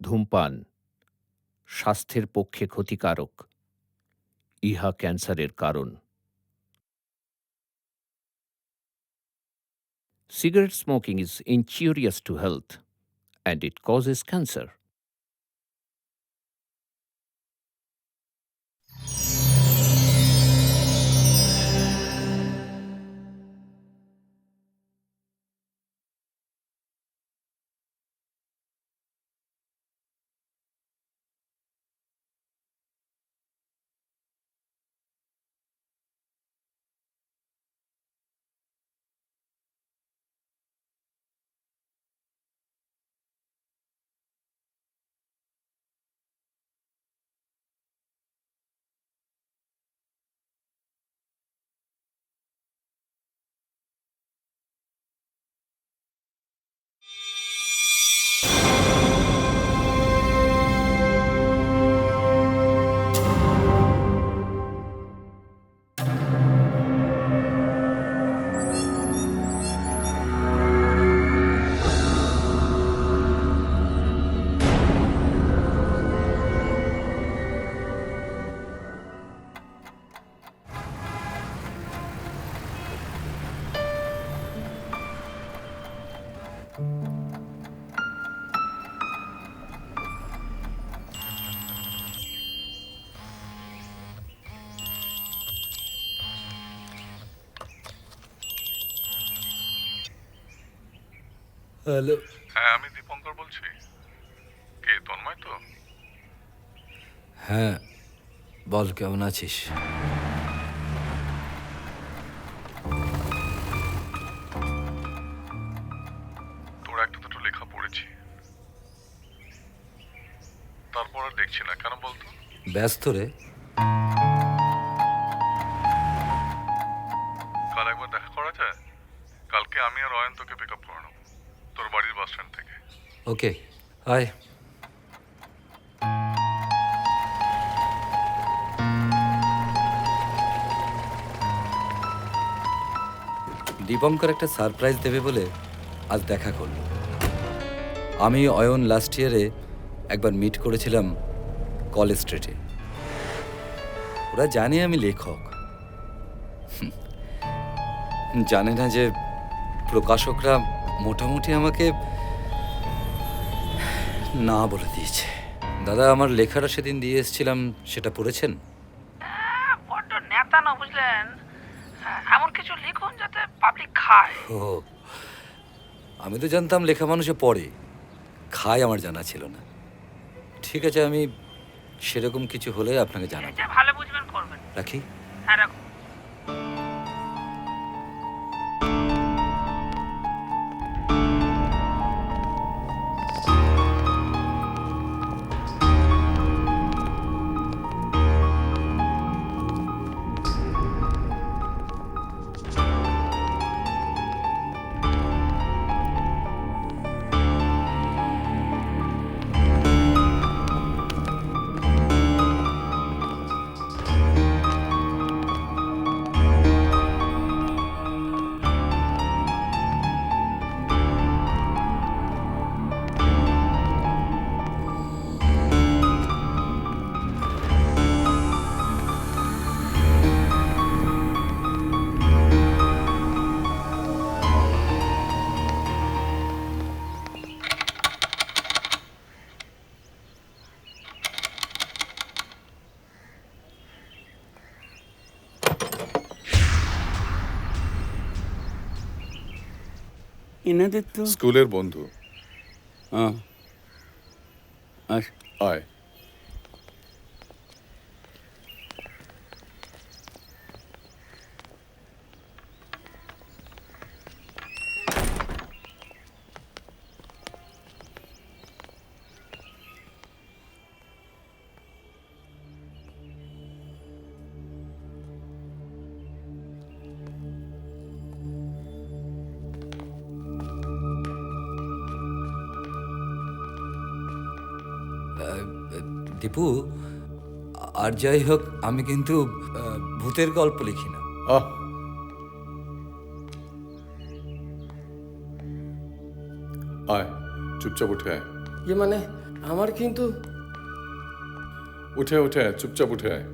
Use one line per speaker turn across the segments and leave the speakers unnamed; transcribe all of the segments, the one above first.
ধূমপান স্বাস্থ্যের পক্ষে ক্ষতিকারক। ইহা ক্যান্সারের কারণ। Cigarette smoking is injurious to health and it causes cancer.
Hello.
হ্যাঁ, আমি দীপঙ্কর বলছি। কে, তন্ময় তো?
হ্যাঁ, বল কেমন আছিস?
তোর একটা দুটো লেখা পড়েছি, তারপর আর দেখছি না। কেন বলতো?
ব্যস্ত রে।
কাল একবার দেখা করা যায়? কালকে আমি আর অয়ন তোকে পিক আপ করে নেবো তোর বাড়ির বাস স্ট্যান্ড থেকে।
ওকে, আয়। দীপঙ্কর একটা সারপ্রাইজ দেবে বলে আজ দেখা করল। আমি অয়ন লাস্ট ইয়ারে একবার মিট করেছিলাম কলেজ স্ট্রিটে। ওরা জানে আমি লেখক, জানে না যে প্রকাশকরা মোটামুটি আমাকে না বলে দিয়েছে। দাদা, আমার লেখাটা সেদিন দিয়ে এসেছিলাম, সেটা পড়েছেন?
বড্ড নেতা না বুঝলেন, এমন কিছু লিখুন যাতে পাবলিক খায়।
ও, আমি তো জানতাম লেখা মানুষে পড়ে, খায় আমার জানা ছিল না। ঠিক আছে, আমি সেরকম কিছু হলে আপনাকে জানাবো।
এটা ভালো বুঝবেন করবেন।
রাখি।
হ্যাঁ, রাখুন।
এনাদের তো
স্কুলের বন্ধু। আয়।
দীপু, আর যাই হোক, আমি কিন্তু ভূতের গল্প লিখি না।
আয়, চুপচাপ উঠে আয়।
মানে আমার কিন্তু
উঠে উঠে আয়, চুপচাপ উঠে আয়।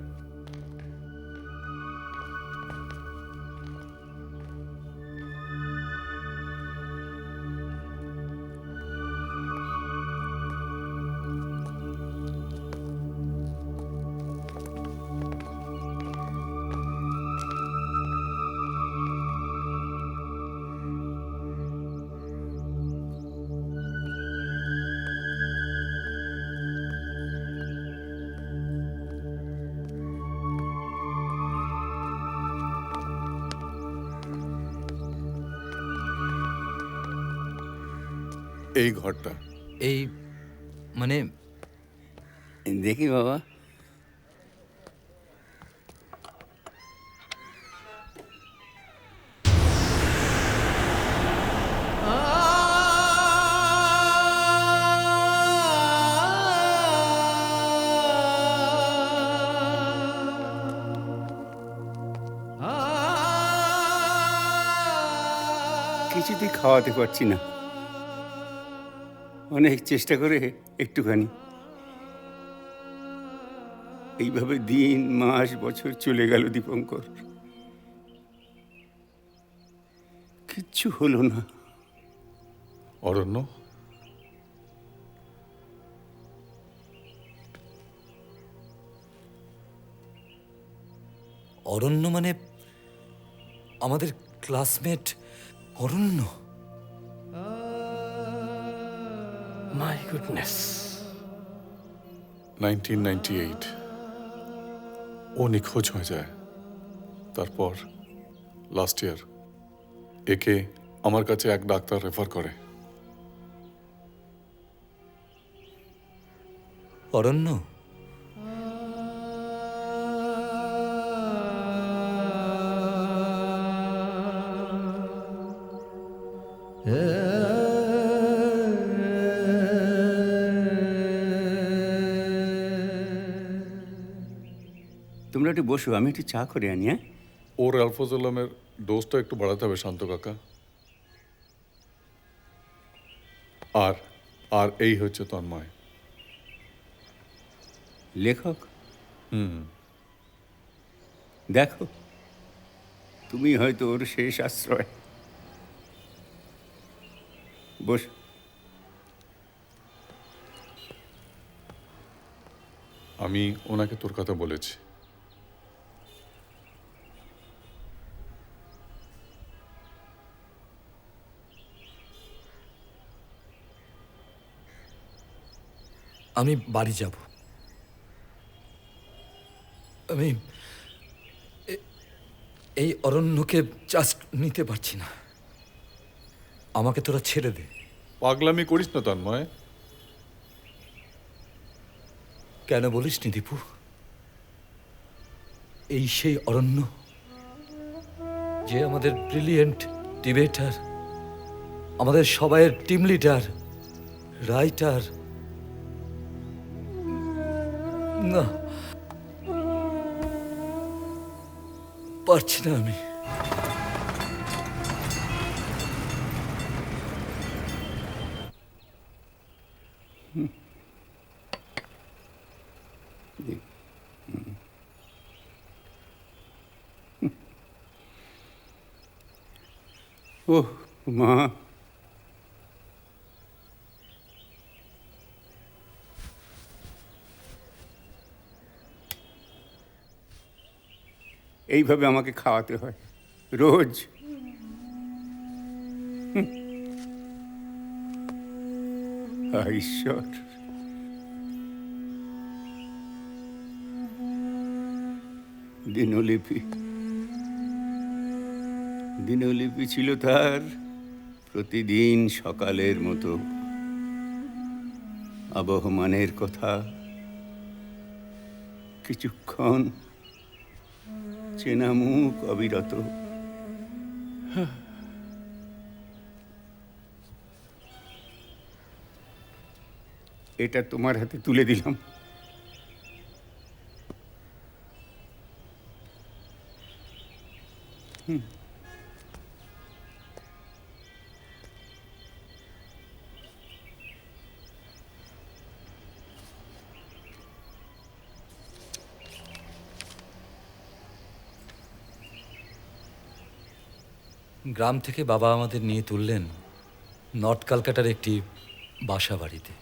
এই ঘরটা
এই মানে
দেখি বাবা। কিছুতেই খাওয়াতে পারছি না, অনেক চেষ্টা করে একটুখানি। এইভাবে দিন মাস বছর চলে গেল দীপঙ্কর, কিচ্ছু হলো না।
অরণ্য,
অরণ্য মানে আমাদের ক্লাসমেট অরণ্য।
My goodness.
1998 ও নিখোঁজ হয়ে যায়। তারপর লাস্ট ইয়ার একে আমার কাছে এক ডাক্তার রেফার করে।
অরণ্য?
তোমরা একটু বসো, আমি একটু চা করে আনি। হ্যাঁ,
ওর অ্যালফোজোলামের ডোজটা একটু বাড়াতে হবে শান্ত কাকা। আর আর এই হচ্ছে তন্ময়।
লেখক। দেখো, তুমি হয়তো ওর শেষ আশ্রয়। বস।
আমি ওনাকে তোর কথা বলেছি।
আমি বাড়ি যাব। আমি এই অরণ্যকে জাস্ট নিতে পারছি না। আমাকে তোরা ছেড়ে দে।
পাগলামি করিস না তন্ময়।
কেন বলিস নি দীপু? এই সেই অরণ্য যে আমাদের ব্রিলিয়েন্ট ডিবেটার, আমাদের সবাইয়ের টিম লিডার, রাইটার। না, পারছি না আমি।
ওহ মা, এইভাবে আমাকে খাওয়াতে হয় রোজ। হায় ঈশ্বর, দিনলিপি দিনলিপি ছিল তার প্রতিদিন সকালের মতো। আবহমানের কথা, কিছুক্ষণ চেনা মুখ অবিরত। এটা তোমার হাতে তুলে দিলাম।
গ্রাম থেকে বাবা আমাদের নিয়ে তুললেন নর্থ কলকাতার একটি বাসা বাড়িতে।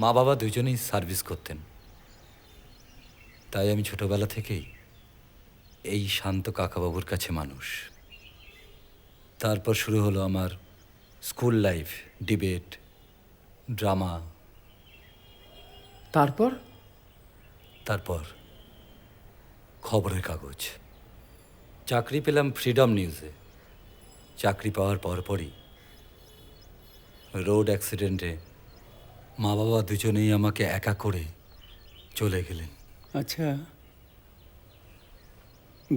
মা বাবা দুজনেই সার্ভিস করতেন, তাই আমি ছোটবেলা থেকেই এই শান্ত কাকাবাবুর কাছে মানুষ। তারপর শুরু হলো আমার স্কুল লাইফ, ডিবেট, ড্রামা। তারপর খবরের কাগজ। চাকরি পেলাম ফ্রিডম নিউজে। চাকরি পাওয়ার পরপরই রোড অ্যাক্সিডেন্টে মা বাবা দুজনেই আমাকে একা করে চলে গেলেন।
আচ্ছা,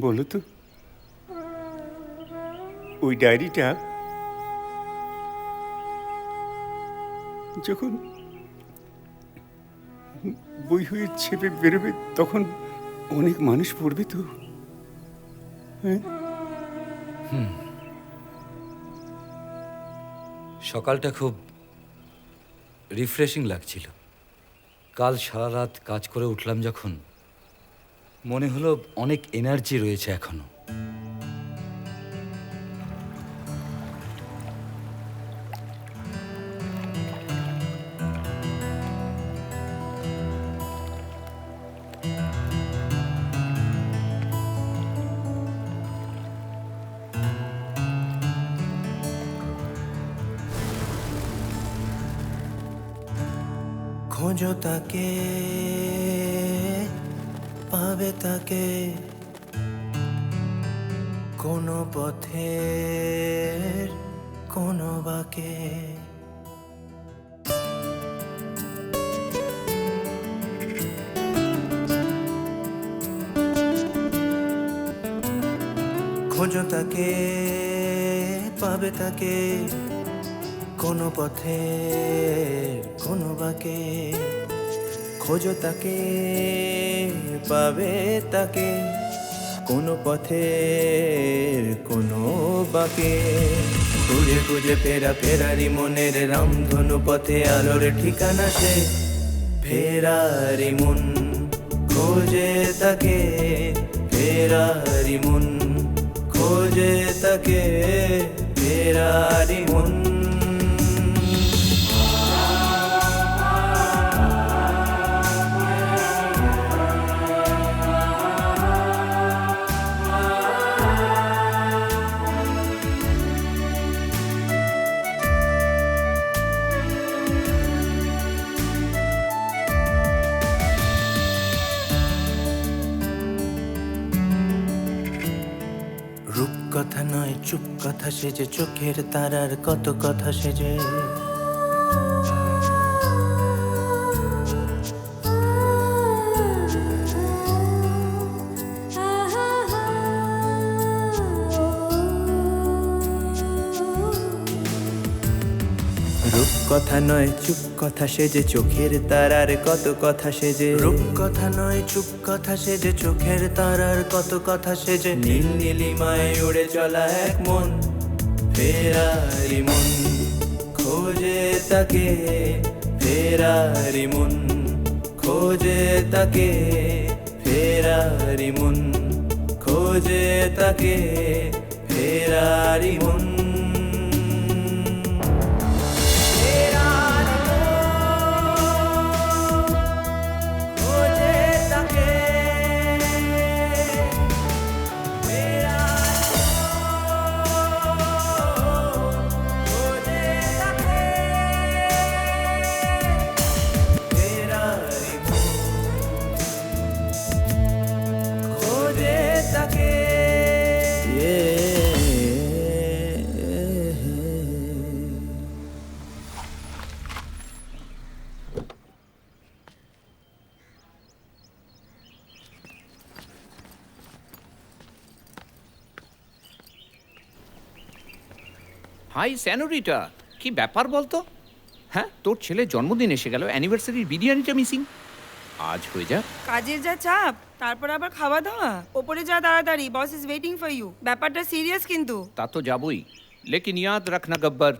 বলো তো, ওই ডায়েরিটা যখন বই হয়ে ছেপে বেরোবে তখন অনেক মানুষ পড়বে তো? হ্যাঁ,
সকালটা খুব রিফ্রেশিং লাগছিল। কাল সারা রাত কাজ করে উঠলাম যখন, মনে হলো অনেক এনার্জি রয়েছে এখনো।
খোঁজো তাকে, পাবে তাকে, কোনো পথের কোনো বাকে। খোঁজো তাকে, পাবে তাকে, কোনো পথের কোনো বাকে। খোঁজো তাকে, পাবে তাকে, কোনো পথের কোনো বাকে। খুঁজে খুঁজে ফেরা ফেরারি মনের রামধনু পথে আলোর ঠিকানা সে। ফেরারি মন খোঁজে তাকে, ফেরারি মন খোঁজে তাকে, ফেরারি মন। কথা নয় চুপ কথা সেজে, চোখের তারার কত কথা সেজে। রূপ কথা নয় চুপ কথা সেজে, চোখের তারার কত কথা সেজে। রূপ কথা নয় চুপ কথা সেজে, চোখের তারার কত কথা সেজে। নীল নীলিমায় উড়ে চলা এক মন, ফেরারি মন খোঁজে তাকে, ফেরারি মন খোঁজে তাকে, ফেরারি মন খোঁজে তাকে, ফেরারি মন।
হাই স্যানোরিটা, কি ব্যাপার বলতো? হ্যাঁ, তোর ছেলের জন্মদিন এসে গেল, অ্যানিভার্সারির বিরিয়ানিটা মিসিং। আজ হয়ে যাক।
কাজের যা চাপ, তারপর আবার খাওয়া দাওয়া। ওপরে যা তাড়াতাড়ি, boss is waiting for you. ব্যাপারটা সিরিয়াস কিন্তু।
তা তো যাবই, লেকিন ইয়াদ রাখনা গব্বর,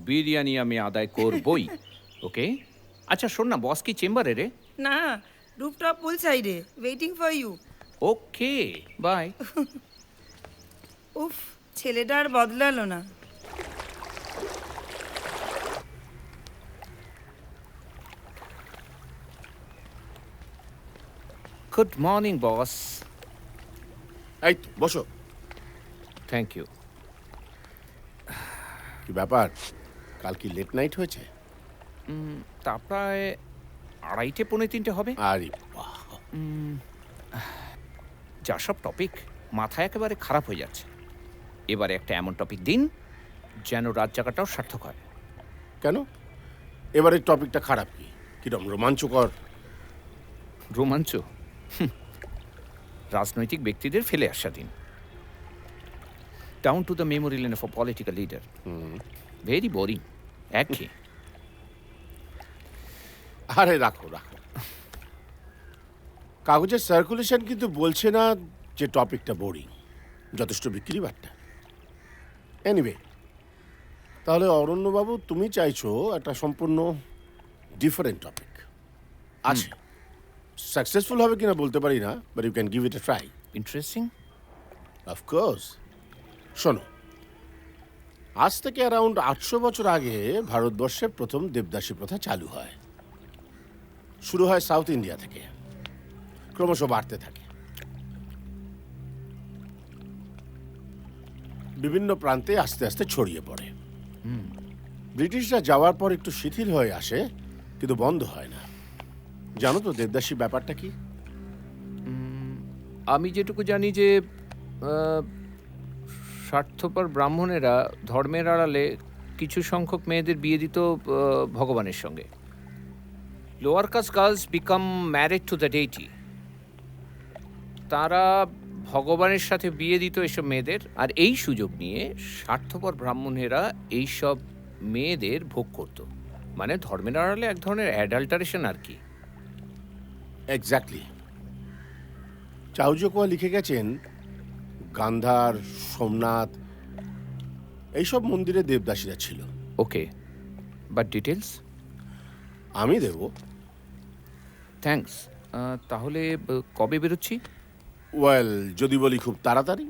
বিরিয়ানি আমি আদায় করবই। ওকে? আচ্ছা শোন না, বস কি চেম্বারে রে?
না, রুফটপ পুল সাইডে, waiting for you.
Okay, bye.
উফ, ছেলেটা আর বদলালো না।
Good morning boss.
এই তো বসো।
Thank you.
কি ব্যাপার, কাল কি লেট নাইট হয়েছে?
তা প্রায় 2:30 পৌনে 3টে হবে।
আরে বাহ,
যা সব টপিক, মাথা একেবারে খারাপ হয়ে যাচ্ছে। এবারে একটা এমন টপিক দিন যেন রাত জায়গাটাও সার্থক হয়।
কেন এবারের টপিকটা খারাপ? কি কিরম রোমাঞ্চকর?
রোমাঞ্চ? রাজনৈতিক ব্যক্তিদের ফেলে আসা দিন। Down to the memory lane of a political leader. Very boring, একঘেয়ে।
আরে রাখো রাখো, কাগজের সার্কুলেশন কিন্তু বলছে না যে টপিকটা বোরিং, যথেষ্ট বিক্রি বাট্টা। এনিওয়ে, তাহলে অরণ্যবাবু তুমি চাইছো একটা সম্পূর্ণ ডিফারেন্ট টপিক আছে। সাকসেসফুল হবে কিনা বলতে পারি না, but you can give it a try.
Interesting.
Of course. শোনো, আজ থেকে অ্যারাউন্ড 800 বছর আগে ভারতবর্ষে প্রথম দেবদাসী প্রথা চালু হয়। শুরু হয় সাউথ ইন্ডিয়া থেকে, ক্রমশ বাড়তে থাকে। বিভিন্ন প্রান্তে আস্তে আস্তে ছড়িয়ে পড়ে। ব্রিটিশরা যাওয়ার পর একটু শিথিল হয়ে আসে, কিন্তু বন্ধ হয় না। জানো তো দেবদাসী ব্যাপারটা কি?
আমি যেটুকু জানি যে স্বার্থপর ব্রাহ্মণেরা ধর্মের আড়ালে কিছু সংখ্যক মেয়েদের বিয়ে দিত ভগবানের সঙ্গে। Lower caste girls become married to the deity. তারা ভগবানের সাথে বিয়ে দিত এসব মেয়েদের, আর এই সুযোগ নিয়ে স্বার্থপর ব্রাহ্মণেরা এইসব মেয়েদের ভোগ করত। মানে ধর্মের আড়ালে এক ধরনের অ্যাডাল্টারেশন আর কি।
এক্স্যাক্টলি। চাউজোকোয়া লিখে গেছেন গান্ধার, সোমনাথ এইসব মন্দিরে দেবদাসীরা ছিল।
ওকে, বাট ডিটেলস?
আমি দেব।
থ্যাঙ্কস। তাহলে কবে বেরোচ্ছি?
ওয়েল, যদি বলি খুব তাড়াতাড়ি।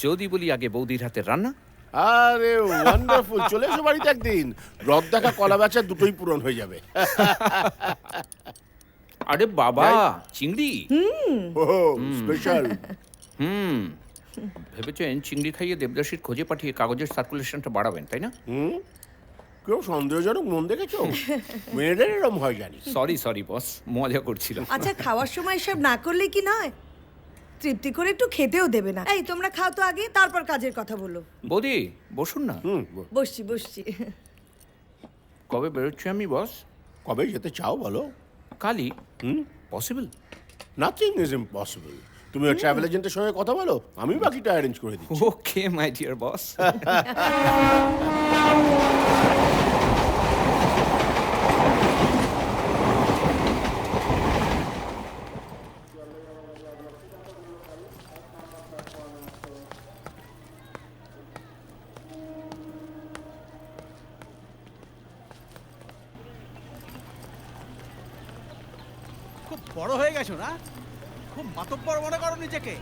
যদি বলি আগে বৌদির হাতের রান্না।
আরে ওয়ান্ডারফুল, চলে এসো বাড়িতে একদিন। রথ দেখা, কলা বেচা দুটোই পূরণ হয়ে যাবে।
আরে বাবা, চিংড়ি?
ও স্পেশাল।
ভেবেছেন চিংড়ি খাইয়ে দেবদাসীর খোঁজে পাঠিয়ে কাগজের সার্কুলেশনটা বাড়াবেন, তাই না?
কেউ সন্দেহজনক মন দেখেছো? মেয়েদের এরম হয় জানি।
সরি বস, মজা করছিলাম।
আচ্ছা, খাওয়ার সময় এসব না করলে কি নয়? তৃপ্তি করে একটু খেতেও দেবে না। এই তোমরা খাও তো আগে, তারপর কাজের কথা বলো।
বৌদি বসুন না।
বসছি।
কবে বেরোচ্ছি আমি বস?
কবে যেতে চাও বলো?
কালই। পসিবল?
Nothing is impossible. তুমি ওই ট্রাভেল এজেন্টের সঙ্গে কথা বলো, আমি বাকিটা অ্যারেঞ্জ করে দিচ্ছি।
ওকে মাই ডিয়ার বস।
খুব বড় হয়ে গেছো না? খুব মাতব্বর মনে করো নিজেকে?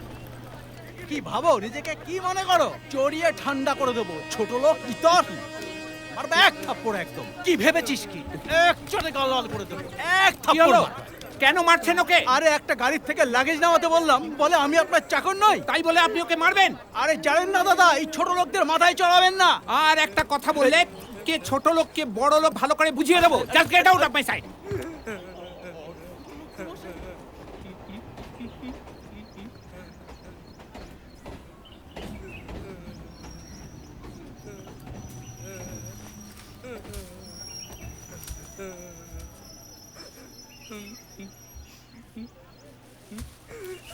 কি ভাবো নিজেকে, কি মনে করো? চড়িয়ে ঠান্ডা করে দেবো, ছোট লোক ইতর মারবে এক থাপ্পড়। একদম কি ভেবেছিস কি? এক চড়ে গাল লাল করে দেবো, এক থাপ্পড়।
কেন মারছেন ওকে?
আরে একটা গাড়ির থেকে লাগেজ নামাতে বললাম, বলে আমি আপনার চাকর নই,
তাই বলে আপনি ওকে মারবেন?
আরে জানেন না দাদা, এই ছোট লোকদের মাথায় চড়াবেন না।
আর একটা কথা বললে কে ছোট লোক কে বড় লোক ভালো করে বুঝিয়ে দেবো। Just get out of my sight.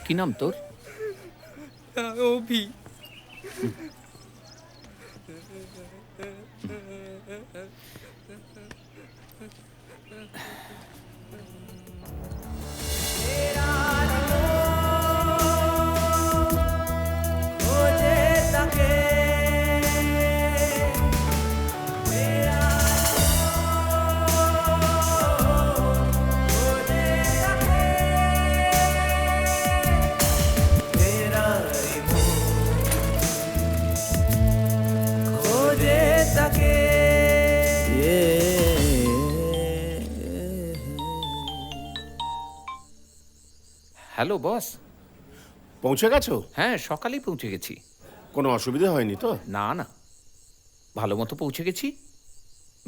কি নাম তোর?
অভি।
Hello boss.
পৌঁছে গেছো?
হ্যাঁ, সকালেই পৌঁছে গেছি।
কোনো অসুবিধা হয়নি তো?
না না, ভালো মতো পৌঁছে গেছি।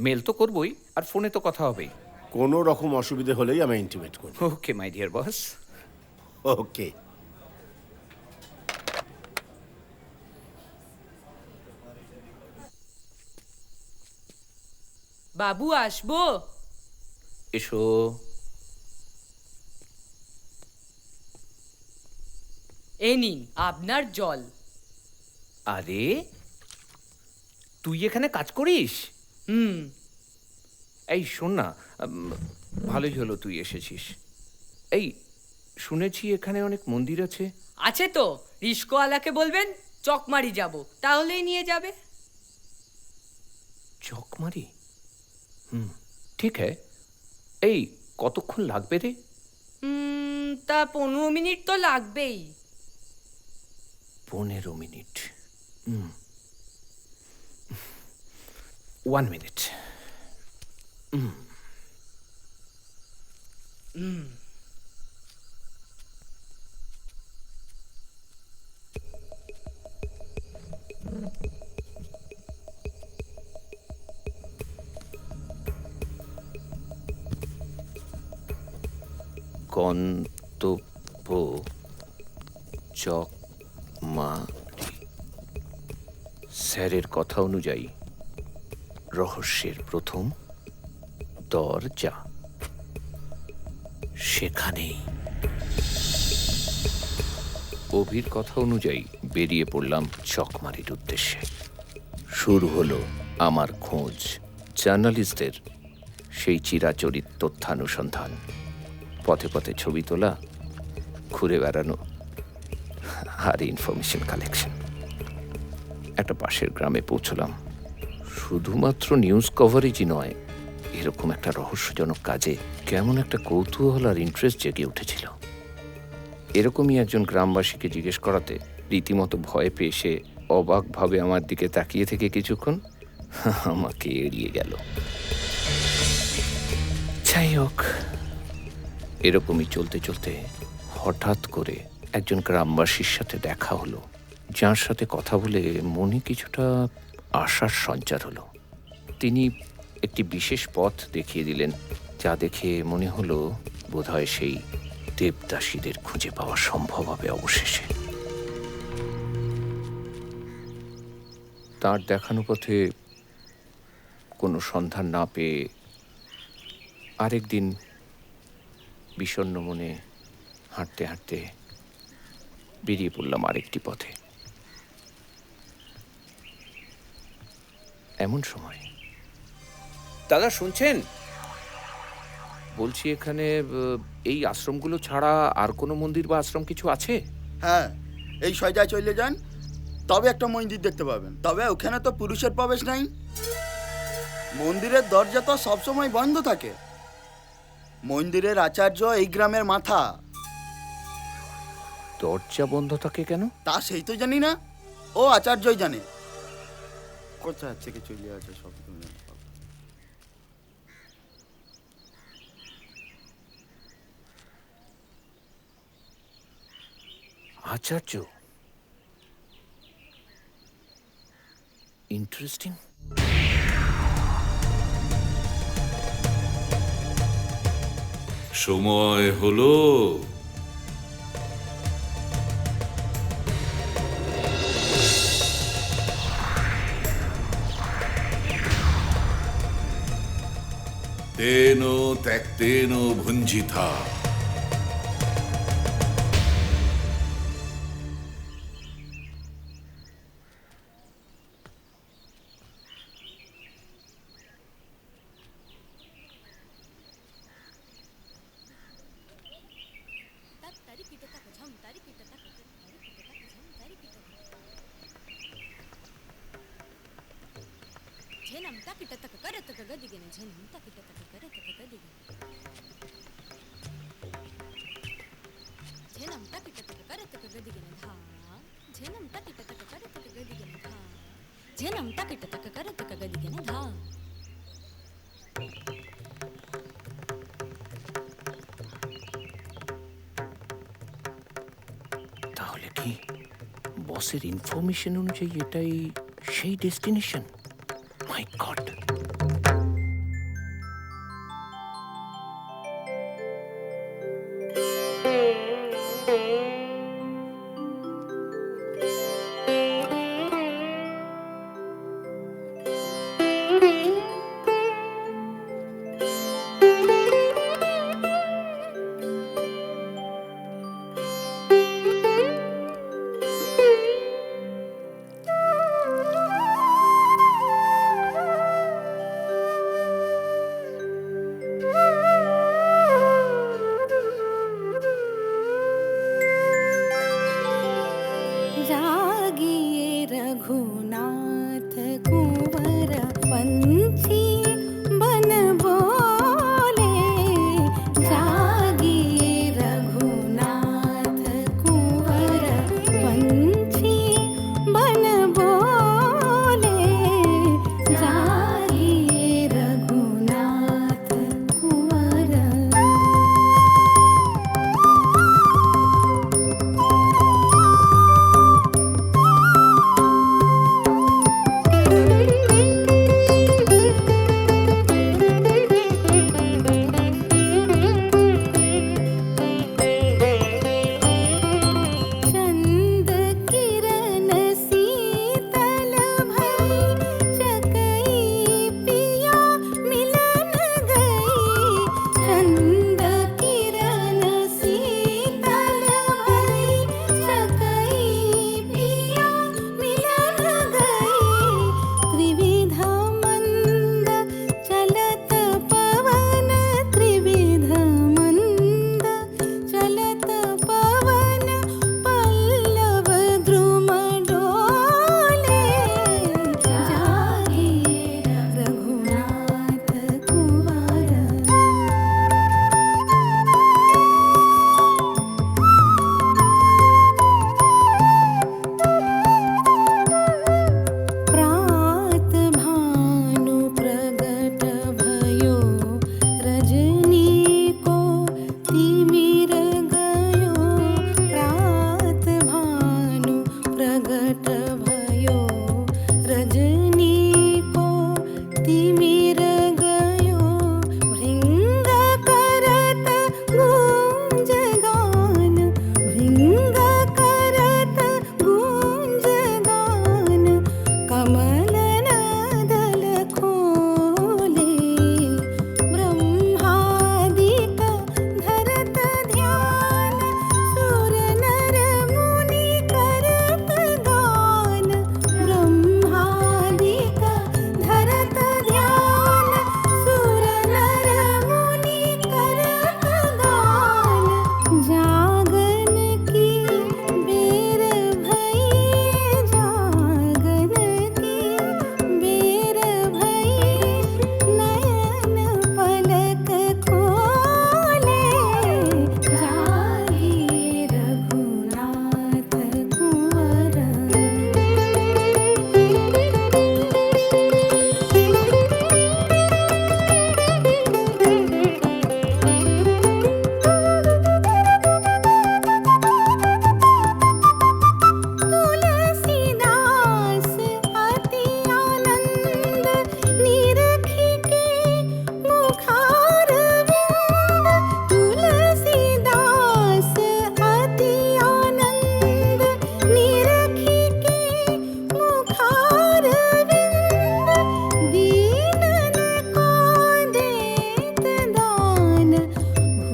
মেল তো করবই, আর ফোনে তো কথা হবেই।
কোনো রকম অসুবিধে হলেই আমি ইন্টিমেট করব।
ওকে মাই ডিয়ার বস।
ওকে।
বাবু আসবো?
এসো।
এই নিন আপনার জল।
আরে, তুই এখানে কাজ করিস?
হুম।
এই শোন না, ভালোই হলো তুই এসেছিস। এই, শুনেছি এখানে অনেক মন্দির আছে।
আছে তো, রিস্কওয়ালাকে বলবেন চকমারি যাব, তাহলেই নিয়ে যাবে।
চকমারি? ঠিক হ্যাঁ। এই, কতক্ষণ লাগবে রে?
তা 15 মিনিট তো লাগবেই।
15 মিনিট? 1 মিনিট। গন্তব্য চকমারি। স্যারের কথা অনুযায়ী রহস্যের প্রথম দরজা সেখানেই। অভির কথা অনুযায়ী বেরিয়ে পড়লাম চকমারির উদ্দেশ্যে। শুরু হলো আমার খোঁজ, জার্নালিস্টদের সেই চিরাচরিত তথ্যানুসন্ধান। পথে পথে ছবি তোলা, ঘুরে বেড়ানো আর ইনফরমেশন কালেকশন। একটা পাশের গ্রামে পৌঁছলাম। শুধুমাত্র নিউজ কভারেজই নয়, এরকম একটা রহস্যজনক কাজে কেমন একটা কৌতূহল আর ইন্টারেস্ট জেগে উঠেছিল। এরকমই একজন গ্রামবাসীকে জিজ্ঞেস করাতে রীতিমতো ভয় পেয়ে সে অবাকভাবে আমার দিকে তাকিয়ে থেকে কিছুক্ষণ আমাকে এড়িয়ে গেল। যাই হোক, এরকমই চলতে চলতে হঠাৎ করে একজন গ্রামবাসীর সাথে দেখা হলো, যার সাথে কথা বলে মনে কিছুটা আশার সঞ্চার হলো। তিনি একটি বিশেষ পথ দেখিয়ে দিলেন, যা দেখে মনে হলো বোধহয় সেই দেবদাসীদের খুঁজে পাওয়া সম্ভব হবে অবশেষে। তার দেখানো পথে কোনো সন্ধান না পেয়ে আরেকদিন বিষণ্ণ মনে হাঁটতে হাঁটতে বেরিয়ে পড়লাম আরেকটি পথে। এমন সময়, দাদা শুনছেন? বলছি এখানে এই আশ্রমগুলো ছাড়া আর কোনো মন্দির বা আশ্রম কিছু আছে?
হ্যাঁ, এই সয়জায় চলে যান, তবে একটা মন্দির দেখতে পাবেন। তবে ওখানে তো পুরুষের প্রবেশ নাই। মন্দিরের দরজা তো সবসময় বন্ধ থাকে। মন্দিরের আচার্য এই গ্রামের মাথা।
দরজা বন্ধ থাকে কেন?
তা সেই তো জানি না, ও আচার্যই জানে। কোথা থেকে চলে আছে সব।
আচার্য? ইন্টারেস্টিং।
সময় হলো। তেন ত্যক্তেন ভুঞ্জিথা।
বসের ইনফরমেশন অনুযায়ী এটাই সেই ডেস্টিনেশন। মাই গড!
जागिए रघुनाथ कुंवर पंछी बन बोले, जागिए रघुनाथ कुंवर पंछी बन बोले, जागिए रघुनाथ कुंवर। चंद किरण शीतल भई, चकई पिया मिलन गई। चंद किरण शीतल भई, चकई पिया मिलन गई। त्रिविध मंद चलत पवन, त्रिविध मंद चलत पवन, पल्लव द्रुम डोले, जागिए रघुनाथ कुंवर। प्रात भानु प्रगट भयो, रजनी को तिमिर गयो। प्रात भानु प्रगट भयो, रजनी को तिमिर गयो। भृंग करत गूंज गान, भृंग करत गूंज गान। कमल नदल खोले, ब्रह्मादिक धरत ध्यान। सुर नर मुनि करत गान, ब्रह्मादिक धरत ध्यान। सुर नर मुनि करत गान। जागन की बेर भई, जागन की बेर भई। नयन पलक खोले, जागिए रघुनाथ कुंवर। तुलसीदास अति आनंद, निरखी के मुखारविंद। तुलसीदास अति आनंद, निरखी के मुखारविंद। दीनन को देत दान,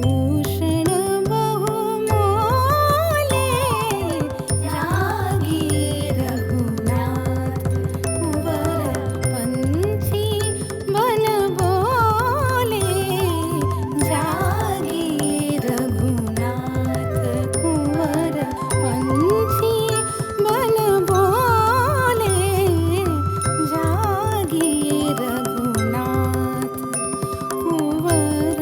भूषण बहुमोले, जागिए रघुनाथ कुंवर पंछी बन बोले, जागिए रघुनाथ कुंवर पंछी बन बोले, जागिए रघुनाथ कुंवर।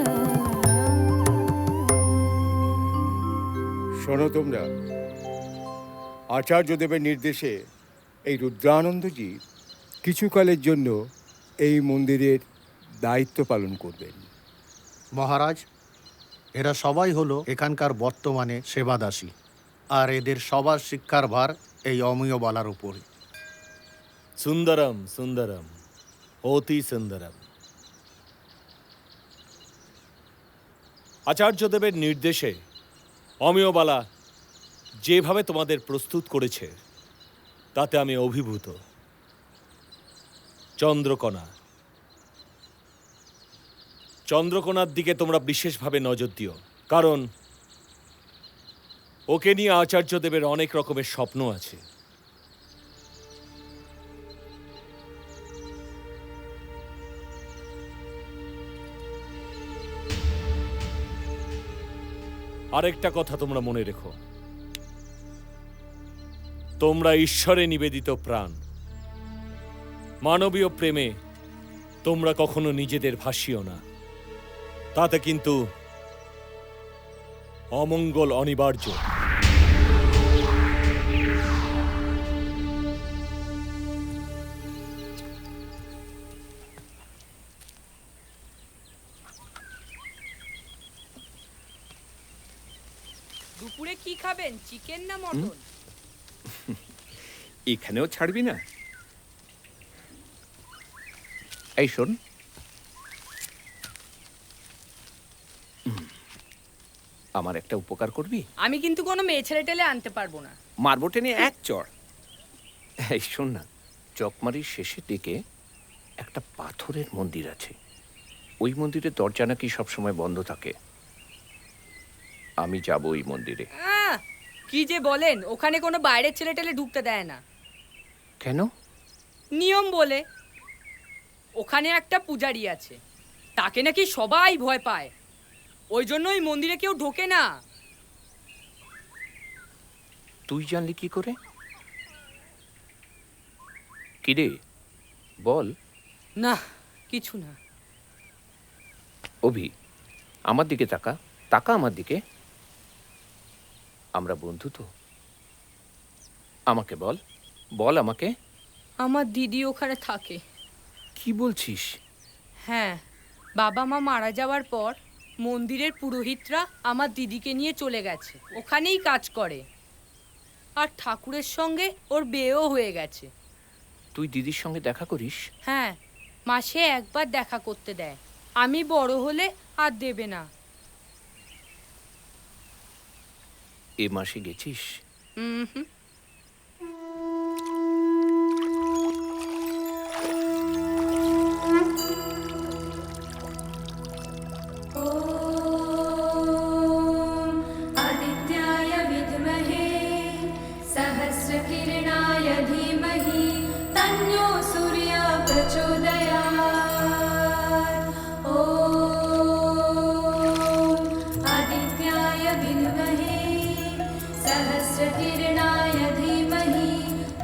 শোনো তোমরা, আচার্যদেবের নির্দেশে এই রুদ্রানন্দজি কিছুকালের জন্য এই মন্দিরের দায়িত্ব পালন করবেন।
মহারাজ, এরা সবাই হলো এখানকার বর্তমানে সেবাদাসী, আর এদের সবার শিক্ষার ভার এই অমীয় বালার উপরে।
সুন্দরম সুন্দরম, অতি সুন্দরম। আচার্যদেবের নির্দেশে অমিয়বালা যেভাবে তোমাদের প্রস্তুত করেছে তাতে আমি অভিভূত। চন্দ্রকোনার দিকে তোমরা বিশেষভাবে নজর দিও, কারণ ওকে নিয়ে আচার্যদেবের অনেক রকমের স্বপ্ন আছে। আরেকটা কথা তোমরা মনে রেখো, তোমরা ঈশ্বরে নিবেদিত প্রাণ। মানবীয় প্রেমে তোমরা কখনো নিজেদের ভাসিও না, তাতে কিন্তু অমঙ্গল অনিবার্য।
দুপুরে কি খাবেন, চিকেন না মটন?
এখানেও ছাড়বি না? এই শোন, আমার একটা উপকার করবি?
আমি কিন্তু কোনো মেয়ে ছেলে টেলে আনতে পারবো না।
মারবো টেনে এক চড়। এই শোন না, চকমারির শেষের দিকে একটা পাথরের মন্দির আছে। ওই মন্দিরের দরজা নাকি সবসময় বন্ধ থাকে। আমি যাব ওই মন্দিরে।
কি যে বলেন, ওখানে কোনো বাইরের ছেলে টেলে ঢুকতে দেয় না।
কেন?
নিয়ম বলে। ওখানে একটা পূজারি আছে, তাকে নাকি সবাই ভয় পায়। ওই জন্য ওই মন্দিরে কেউ ঢোকে না।
তুই জানলি কি করে? কিরে বল।
না, কিছু না।
অভি, আমার দিকে তাকা, তাকা আমার দিকে। আমরা বন্ধু তো। আমাকে বল, বল আমাকে।
আমার দিদি ওখানে থাকে।
কি বলছিস?
হ্যাঁ, বাবা মা মারা যাওয়ার পর মন্দিরের পুরোহিতরা আমার দিদিকে নিয়ে চলে গেছে, ওখানেই কাজ করে। আর ঠাকুরের সঙ্গে ওর বিয়েও হয়ে গেছে।
তুই দিদির সঙ্গে দেখা করিস?
হ্যাঁ, মাসে একবার দেখা করতে দেয়। আমি বড় হলে আর দেবে না।
এ মাসে গেছিস?
হুম।
आदित्याय विद्महे सहस्रकिरणाय धीमहि तन्नो सूर्यः प्रचोदयात्। ॐ आदित्याय विद्महे सहस्रकिरणाय धीमहि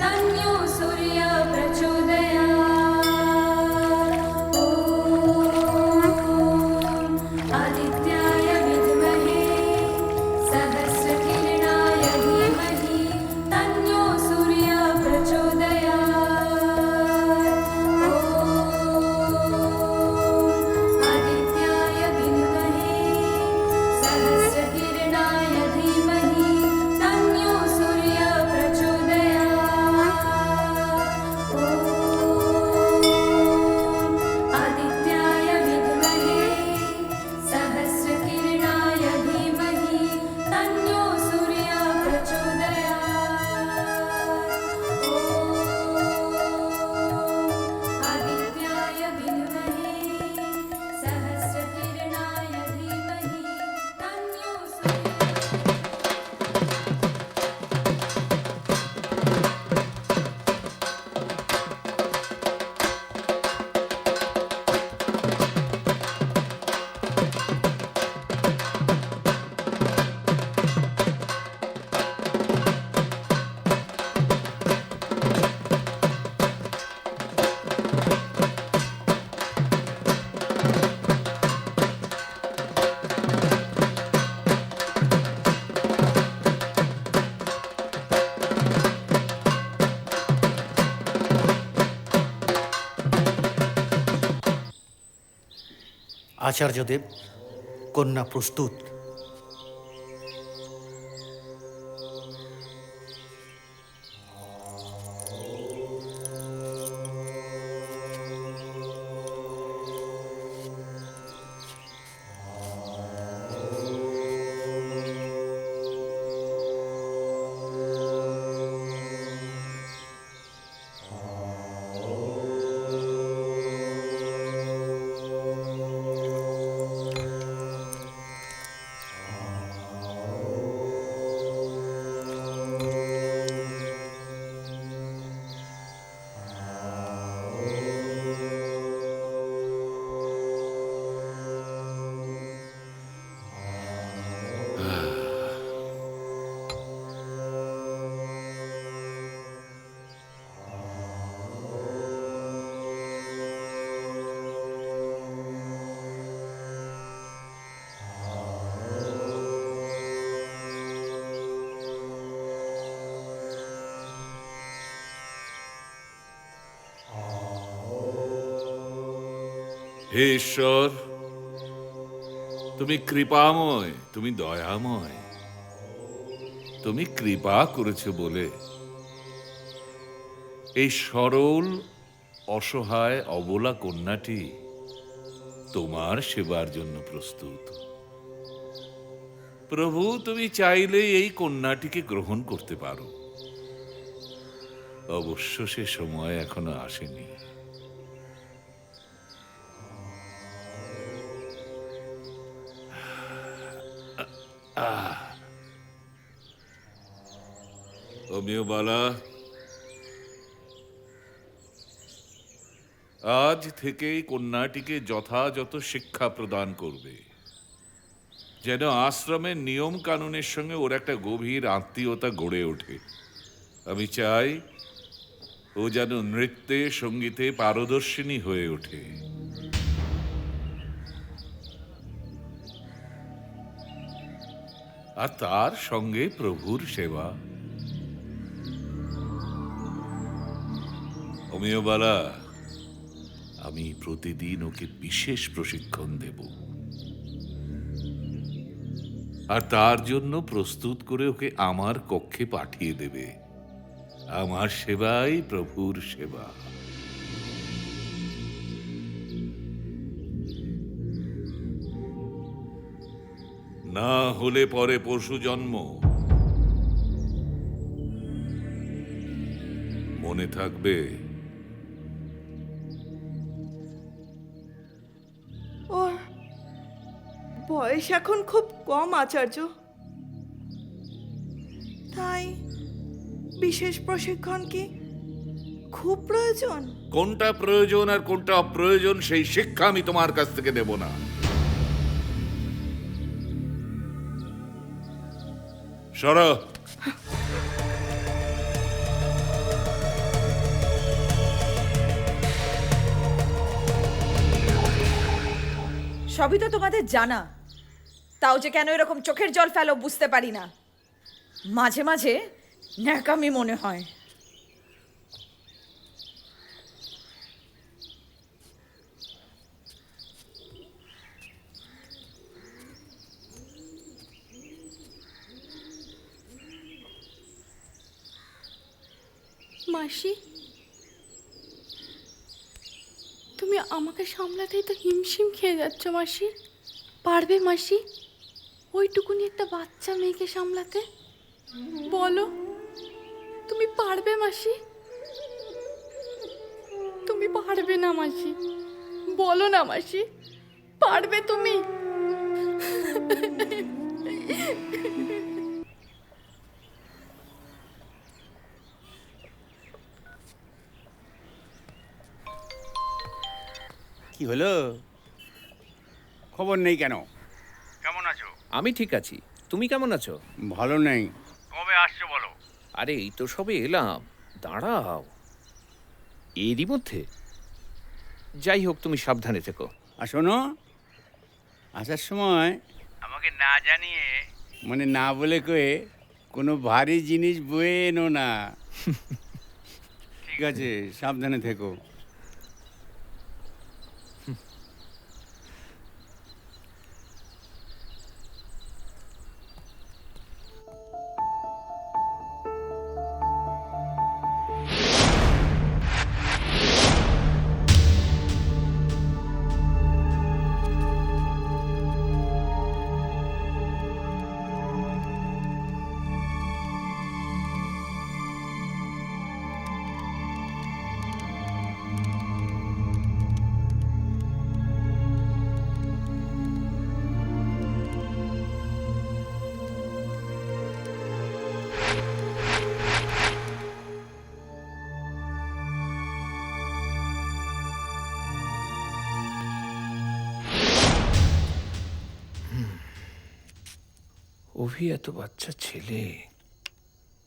तन्नो सूर्यः प्रचोदयात्। ॐ आदित्याय विद्महे सहस्रकिरणाय धीमहि तन्नो सूर्यः प्रचोदयात्। ॐ आदित्याय विद्महे सहस्रकिरणाय धीमहि तन्नो सूर्यः प्रचोदयात्। ॐ आदित्याय विद्महे सहस्रकिरणाय धीमहि तन्नो सूर्यः प्रचोदयात्। ॐ आदित्याय विद्महे सहस्रकिरणाय धीमहि तन्नो
আচার্যদেব, কন্যা প্রস্তুত।
হে ঈশ্বর, তুমি কৃপাময়, তুমি দয়াময়। তুমি কৃপা করেছো বলে এই সরল অসহায় অবলা কন্যাটি তোমার সেবার জন্য প্রস্তুত। প্রভু, তুমি চাইলে এই কন্যাটিকে গ্রহণ করতে পারো। অবশ্য সে সময় এখনো আসেনি। অমিয়বালা, আজ থেকেই কন্যাটিকে যথাযথ শিক্ষা প্রদান করবে, যেন আশ্রমের নিয়ম কানুনের সঙ্গে ওর একটা গভীর আত্মীয়তা গড়ে ওঠে। আমি চাই ও যেন নৃত্যে সঙ্গীতে পারদর্শিনী হয়ে ওঠে। আর তার সঙ্গে প্রভুর সেবা। অমিয়বালা, আমি প্রতিদিন ওকে বিশেষ প্রশিক্ষণ দেব, আর তার জন্য প্রস্তুত করে ওকে আমার কক্ষে পাঠিয়ে দেবে। আমার সেবাই প্রভুর সেবা। না হলে পরে পশু জন্ম। মনে থাকবে।
ওর বয়স এখন খুব কম আচার্য, তাই বিশেষ প্রশিক্ষণ কি খুব প্রয়োজন?
কোনটা প্রয়োজন আর কোনটা অপ্রয়োজন সেই শিক্ষা আমি তোমার কাছ থেকে দেব না। সরো।
সবই তো তোমাদের জানা, তাও যে কেন এরকম চোখের জল ফেলো বুঝতে পারি না। মাঝে মাঝে ন্যাকামি মনে হয়।
মাসি, তুমি আমাকে সামলাতেই তো হিমশিম খেয়ে যাচ্ছ মাসি। পারবে মাসি ওইটুকুনি একটা বাচ্চা মেয়েকে সামলাতে? বলো, তুমি পারবে মাসি? তুমি পারবে না মাসি? বলো না মাসি, পারবে তুমি?
কি হলো? খবর নেই কেন? কেমন আছো?
আমি ঠিক আছি, তুমি কেমন আছো?
ভালো নেই। কবে আসছো বলো?
আরে এই তো সবে এলাম, দাঁড়াও। এরই মধ্যে? যাই হোক, তুমি সাবধানে থেকো।
আর শোনো, আসার সময় আমাকে না জানিয়ে, মানে না বলে কয়ে কোনো ভারী জিনিস বয়ে এনো না। ঠিক আছে, সাবধানে থেকো।
অভি এত বাচ্চা ছেলে,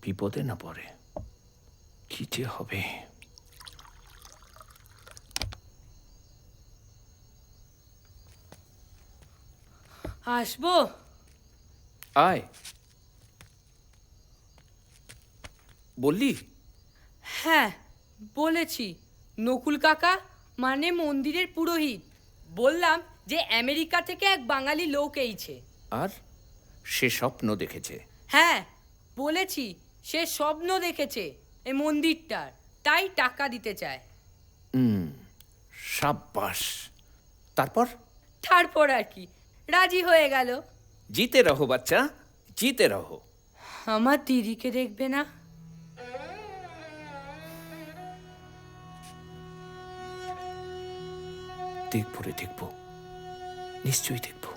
বিপদে না পড়ে, কি যে হবে।
আসবো?
আয়। বললি?
হ্যাঁ বলেছি। নকুল কাকা মানে মন্দিরের পুরোহিত বললাম যে আমেরিকা থেকে এক বাঙালি লোক এইছে।
আর সে স্বপ্ন দেখেছে।
হ্যাঁ, বলেছি সে স্বপ্ন দেখেছে এই মন্দিরটার, তাই টাকা দিতে চায়।
সাব্বাস। তারপর?
তারপর আর কি, রাজি হয়ে গেল।
জিতে রহো বাচ্চা, জিতে রহো।
আমার দিদিকে দেখবে না?
দেখবো রে, দেখবো, নিশ্চয়ই দেখবো।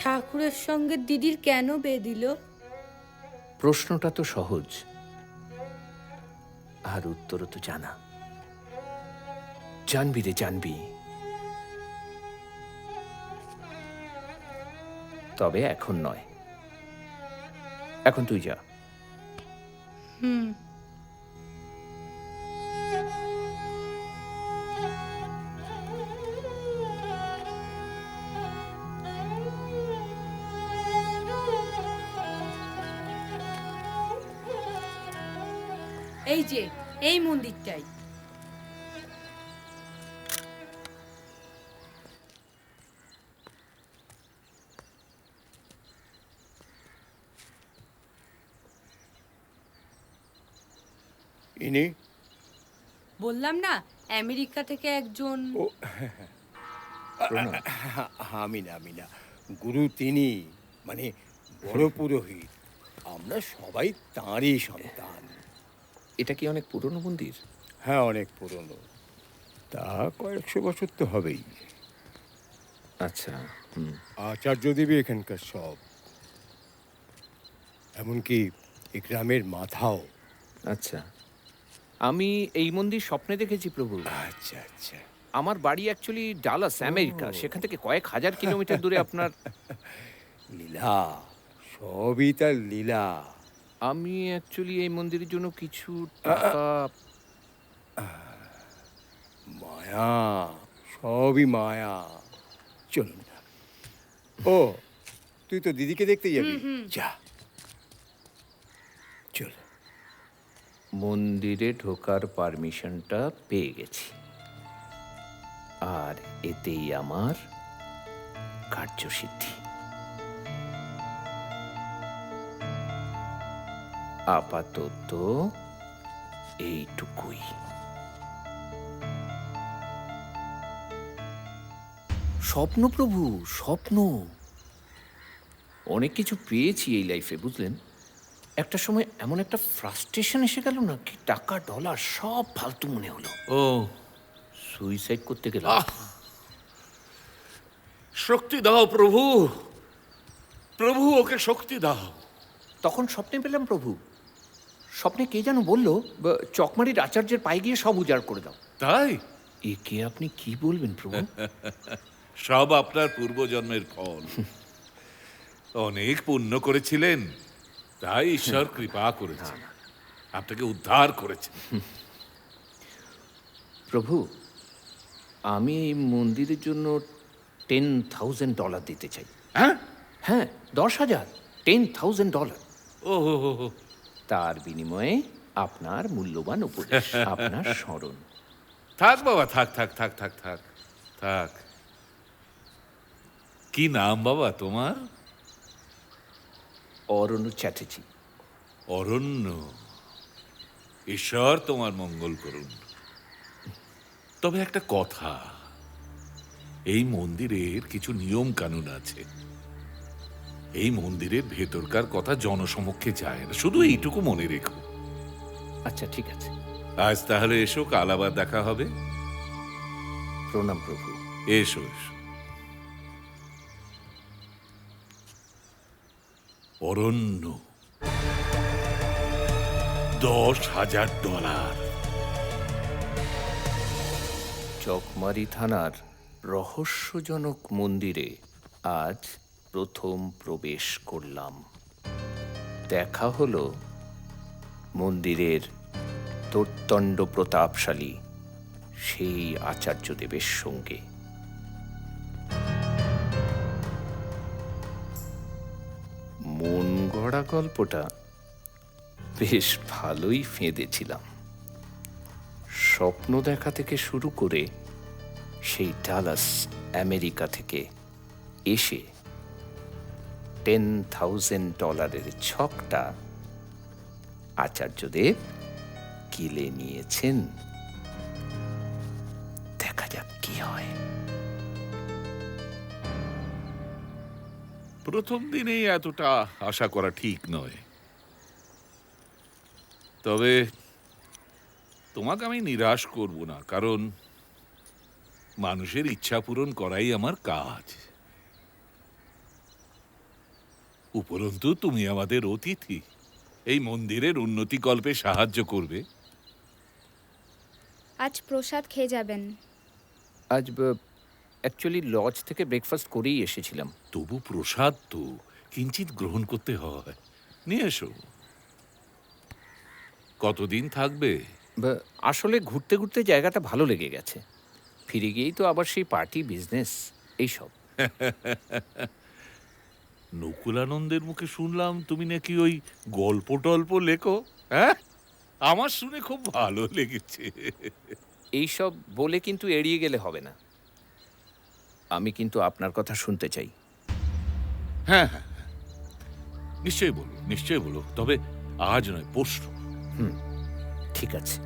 ঠাকুরের সঙ্গে দিদির কেন বিয়ে দিল?
প্রশ্নটা তো সহজ, আর উত্তরও তো জানা। জানবি রে, জানবি। তবে এখন নয়, এখন তুই যা।
হুম। এই যে এই মন্দিরটাই।
ইনি
বললাম না আমেরিকা থেকে একজন।
আমি না গুরু তিনি, মানে বড় পুরোহিত। আমরা সবাই তাঁরই সন্তান।
এটা কি অনেক পুরনো মন্দির?
হ্যাঁ, অনেক পুরনো, তা কয়েকশো বছর তো হবেই।
আচ্ছা।
আচার্যদেবী এখানকার সব, এমনকি এই গ্রামের মাথাও।
আচ্ছা, আমি এই মন্দির স্বপ্নে দেখেছি প্রভু।
আচ্ছা আচ্ছা।
আমার বাড়ি অ্যাকচুয়ালি ডালাস, আমেরিকা। সেখান থেকে কয়েক হাজার কিলোমিটার দূরে আপনার।
লীলা, সবই তার লীলা।
আমি অ্যাকচুয়ালি এই মন্দিরের জন্য কিছু টাকা।
মায়া, সবই মায়া। চলুন। ও, তুই তো দিদিকে দেখতে যাবি, যা। চল।
মন্দিরে ঢোকার পারমিশনটা পেয়ে গেছি, আর এতেই আমার কার্যসিদ্ধি। আপাতত এইটুকুই। স্বপ্ন প্রভু, স্বপ্ন। অনেক কিছু পেয়েছি এই লাইফে, বুঝলেন। একটা সময় এমন একটা ফ্রাস্ট্রেশন এসে গেল না, কি টাকা ডলার সব ফালতু মনে হলো। ও, সুইসাইড করতে গেল।
শক্তি দাও প্রভু, প্রভু ওকে শক্তি দাও।
তখন স্বপ্নে পেলাম প্রভু, স্বপ্নে কে যেন বলল, চকমারির আচার্যের পায়ে গিয়ে সব উজাড় করে দাও।
তাই?
একে আপনি কি বলবেন প্রভু?
সব আপনার পূর্বজন্মের ফল। অনেক পুণ্য করেছিলেন, তাই ঈশ্বর কৃপা করেছে, আপনাকে উদ্ধার করেছে।
প্রভু, আমি এই মন্দিরের জন্য $10,000 দিতে চাই।
হ্যাঁ
হ্যাঁ, 10,000, $10,000।
ও,
তার বিনিময়ে আপনার মূল্যবান উপদেশ, আপনার স্মরণ।
থাক বাবা, থাক থাক থাক থাক থাক থাক। কি নাম বাবা তোমার?
অরণ্য চ্যাটার্জি।
অরণ্য, ঈশ্বর তোমার মঙ্গল করুন। তবে একটা কথা, এই মন্দিরের কিছু নিয়ম কানুন আছে। এই মন্দিরের ভেতরকার কথা জনসমক্ষে যায় না, শুধু এইটুকু মনে রেখো।
আচ্ছা, ঠিক আছে।
আজ তাহলে এসো, কাল আবার দেখা হবে।
প্রণাম প্রভু।
এসো এসো। অরণ্য, $10,000।
চকমারি থানার রহস্যজনক মন্দিরে আজ প্রথম প্রবেশ করলাম। দেখা হলো মন্দিরের তোর্দণ্ড প্রতাপশালী সেই আচার্যদেবের সঙ্গে। মন গড়া গল্পটা বেশ ভালোই ফেঁদেছিলাম। স্বপ্ন দেখা থেকে শুরু করে সেই ডালাস আমেরিকা থেকে এসে $10,000 ছকটা আচার্যদেব কিলে নিয়েছেন। দেখা যাক কি হয়।
প্রথম দিনেই এতটা আশা করা ঠিক নয়, তবে তোমাকে আমি নিরাশ করব না, কারণ মানুষের ইচ্ছা পূরণ করাই আমার কাজ। উপরন্তু তুমি আমাদের অতিথি, এই মন্দিরের উন্নতি কল্পে সাহায্য করবে।
আজ প্রসাদ খেয়ে যাবেন।
আজ অ্যাকচুয়ালি লজ থেকে ব্রেকফাস্ট করেই এসেছিলাম।
তবু প্রসাদ তো কিঞ্চিত গ্রহণ করতে হয়। নিয়ে এসো। কতদিন থাকবে?
আসলে ঘুরতে ঘুরতে জায়গাটা ভালো লেগে গেছে। ফিরে গিয়েই তো আবার সেই পার্টি বিজনেস এইসব।
নকুলানন্দের মুখে শুনলাম তুমি নাকি ওই গল্প টল্প লেখো। হ্যাঁ, আমার শুনে খুব ভালো লেগেছে।
এইসব বলে কিন্তু এড়িয়ে গেলে হবে না। আমি কিন্তু আপনার কথা শুনতে চাই।
হ্যাঁ হ্যাঁ, নিশ্চয়ই বলো, নিশ্চয়ই বলো, তবে আজ নয়, পরশু।
ঠিক আছে,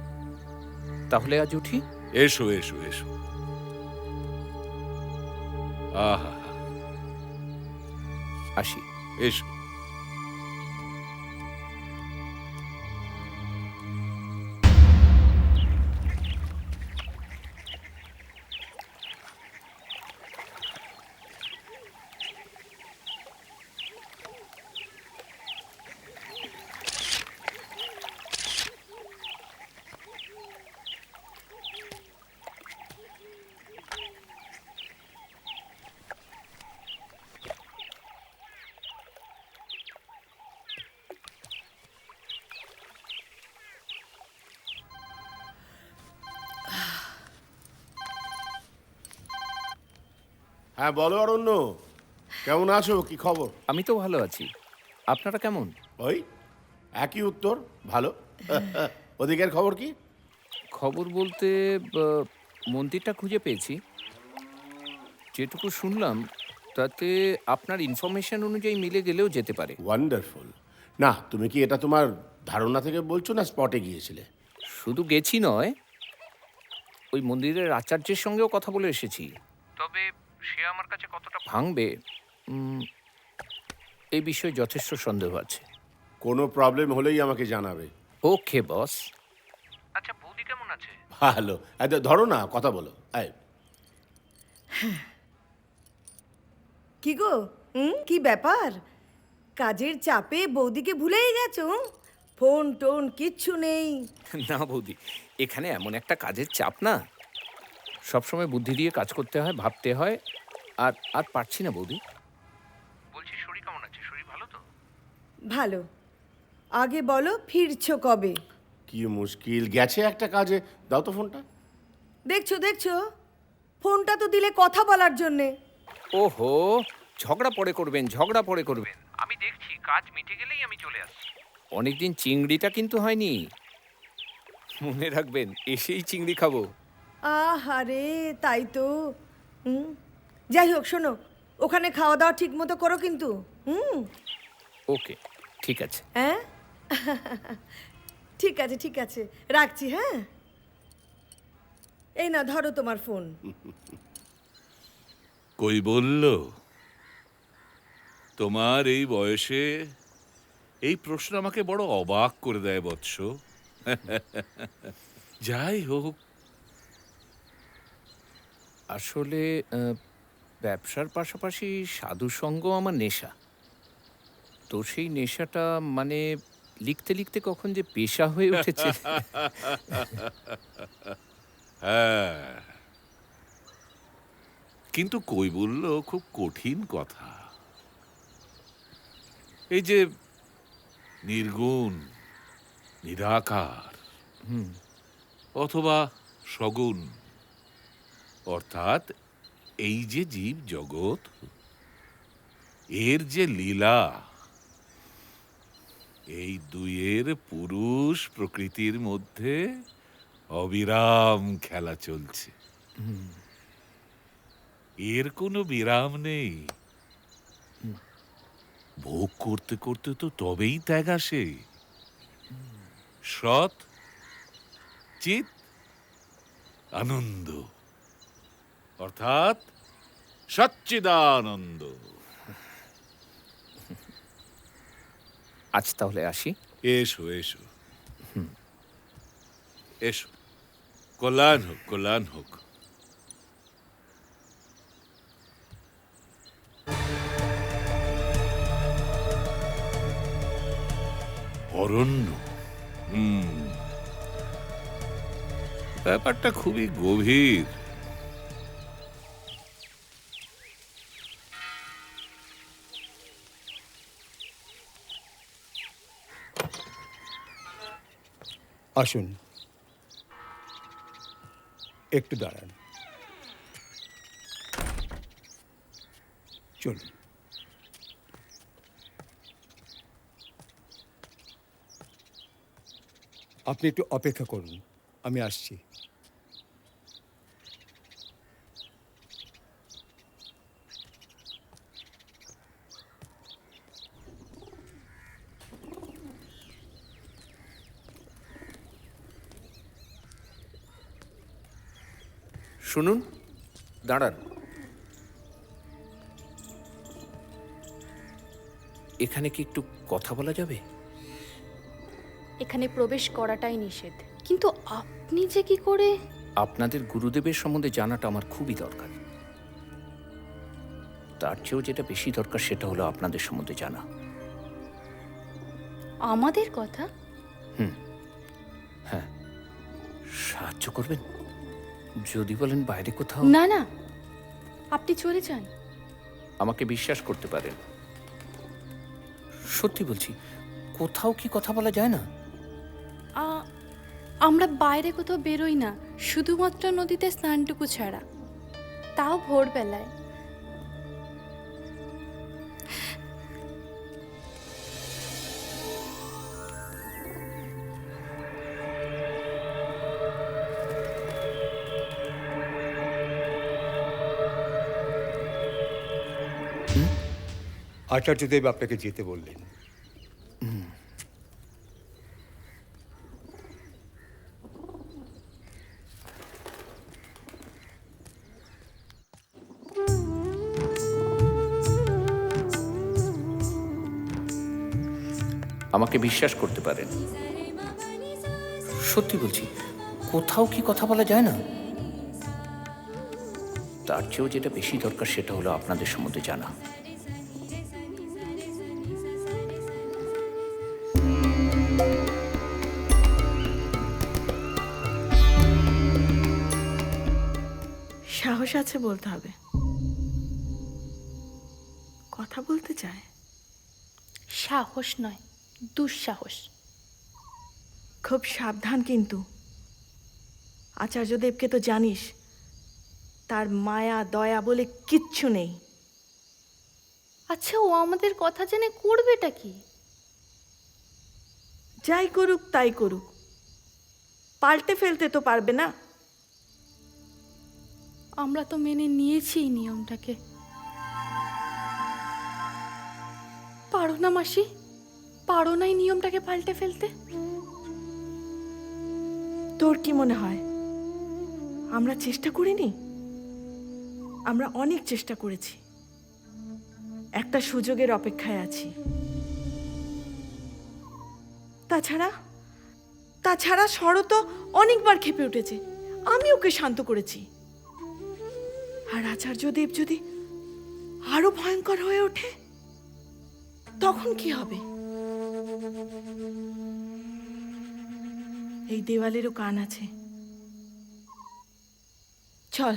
তাহলে আজ উঠি।
এসো এসো এসো। আহা,
আসি।
এসো।
হ্যাঁ বলো অরণ্য, কেমন আছো? কি খবর?
আমি তো ভালো আছি, আপনারা কেমন?
ওই একই উত্তর, ভালো। ওদিকের খবর কি?
খবর বলতে মন্দিরটা খুঁজে পেয়েছি। যেটুকু শুনলাম তাতে আপনার ইনফরমেশন অনুযায়ী মিলে গেলেও যেতে পারে।
ওয়ান্ডারফুল। না, তুমি কি এটা তোমার ধারণা থেকে বলছো না স্পটে গিয়েছিলে?
শুধু গেছি নয়, ওই মন্দিরের আচার্যের সঙ্গেও কথা বলে এসেছি। তবে সে আমার কাছে কতটা ভাঙবে এই বিষয়ে যথেষ্ট সন্দেহ আছে।
কোনো প্রবলেম হলেই আমাকে জানাবে।
ওকে বস। আচ্ছা, বৌদি কেমন আছে?
ভালো। ধরো না, কথা বলো।
কি গো, কি ব্যাপার? কাজের চাপে বৌদিকে ভুলেই গেছো? ফোন টোন কিচ্ছু নেই?
না বৌদি, এখানে এমন একটা কাজের চাপ না, সবসময় বুদ্ধি দিয়ে কাজ করতে হয়, ভাবতে হয়, আর আর পারছি না বৌদি। বলছি, শরীর কেমন আছে? শরীর ভালো তো?
ভালো। আগে বলো ফিরছো কবে?
কি মুশকিল, গেছে একটা কাজে। দাও তো ফোনটা।
দেখছো দেখছো, ফোনটা তো দিলে কথা বলার জন্যে।
ওহো, ঝগড়া পরে করবেন, ঝগড়া পরে করবেন। আমি দেখছি, কাজ মিটে গেলেই আমি চলে আসছি। অনেকদিন চিংড়িটা কিন্তু হয়নি, মনে রাখবেন, এসেই চিংড়ি খাবো।
আহারে, তাই তো। যাই হোক, শোনো, ওখানে খাওয়া দাওয়া ঠিক মতো করো কিন্তু।
ওকে, ঠিক আছে।
হ্যাঁ, ঠিক আছে ঠিক আছে, রাখছি। হ্যাঁ, এই না, ধরো তোমার ফোন।
কই বলল, তোমার এই বয়সে এই প্রশ্ন আমাকে বড় অবাক করে দেয় বৎস। যাই হোক,
আসলে ব্যবসার পাশাপাশি সাধুসঙ্গ আমার নেশা। তো সেই নেশাটা মানে লিখতে লিখতে কখন যে পেশা হয়ে উঠেছে।
হ্যাঁ, কিন্তু কই বলল খুব কঠিন কথা। এই যে নির্গুণ, নিরাকার অথবা সগুণ, অর্থাৎ এই যে জীব জগৎ, এর যে লীলা, এই দুইয়ের পুরুষ প্রকৃতির মধ্যে অবিরাম খেলা চলছে। এর কোনো বিরাম নেই। ভোগ করতে করতে তো তবেই ত্যাগ আসে। সৎ চিত আনন্দ, অর্থাৎ সচ্চিদানন্দ।
আজ তাহলে আসি।
এসো এসো এসো, কল্যাণ হোক, কল্যাণ হোক। অরণ্য, ব্যাপারটা খুবই গভীর।
আসুন, একটু দাঁড়ান। চলুন। আপনি একটু অপেক্ষা করুন, আমি আসছি।
শুনুন, দাঁড়ান। এখানে কি একটু কথা বলা যাবে?
এখানে প্রবেশ করাটাই নিষেধ, কিন্তু আপনি যে কি করে?
আপনাদের গুরুদেবের সম্বন্ধে জানাটা আমার খুবই দরকার। তার চেয়েও যেটা বেশি দরকার সেটা হলো আপনাদের সম্বন্ধে জানা।
আমাদের কথা?
হ্যাঁ, সাহায্য করবেন? যদি বলেন বাইরে কোথাও।
না না, আপনি চলে যান।
আমাকে বিশ্বাস করতে পারেন, সত্যি বলছি। কোথাও কি কথা বলা যায় না?
আমরা বাইরে কোথাও বেরোই না, শুধুমাত্র নদীতে স্নানটুকু ছাড়া, তাও ভোরবেলায়।
আচার্যদেব আপনাকে যেতে বললেন।
আমাকে বিশ্বাস করতে পারেন, সত্যি বলছি। কোথাও কি কথা বলা যায় না? তার চেয়েও যেটা বেশি দরকার সেটা হলো আপনাদের সম্বন্ধে জানা।
সাহস আছে বলতে হবে। কথা বলতে চায়।
সাহস নয়, দুঃসাহস।
খুব সাবধান কিন্তু। আচার্যদেবকে তো জানিস, তার মায়া দয়া বলে কিচ্ছু নেই।
আচ্ছা, ও আমাদের কথা জেনে করবেটা কি?
যাই করুক তাই করুক, পাল্টে ফেলতে তো পারবে না।
আমরা তো মেনে নিয়েছি এই নিয়মটাকে। পারো না মাসি, পারো না এই নিয়মটাকে পাল্টে ফেলতে?
তোর কি মনে হয় আমরা চেষ্টা করিনি? আমরা অনেক চেষ্টা করেছি, একটা সুযোগের অপেক্ষায় আছি। তাছাড়া শরৎ অনেকবার ক্ষেপে উঠেছে, আমি ওকে শান্ত করেছি। আর আচার্যদেব যদি আরো ভয়ঙ্কর হয়ে ওঠে তখন কি হবে? এই দেওয়ালেরও কান আছে। চল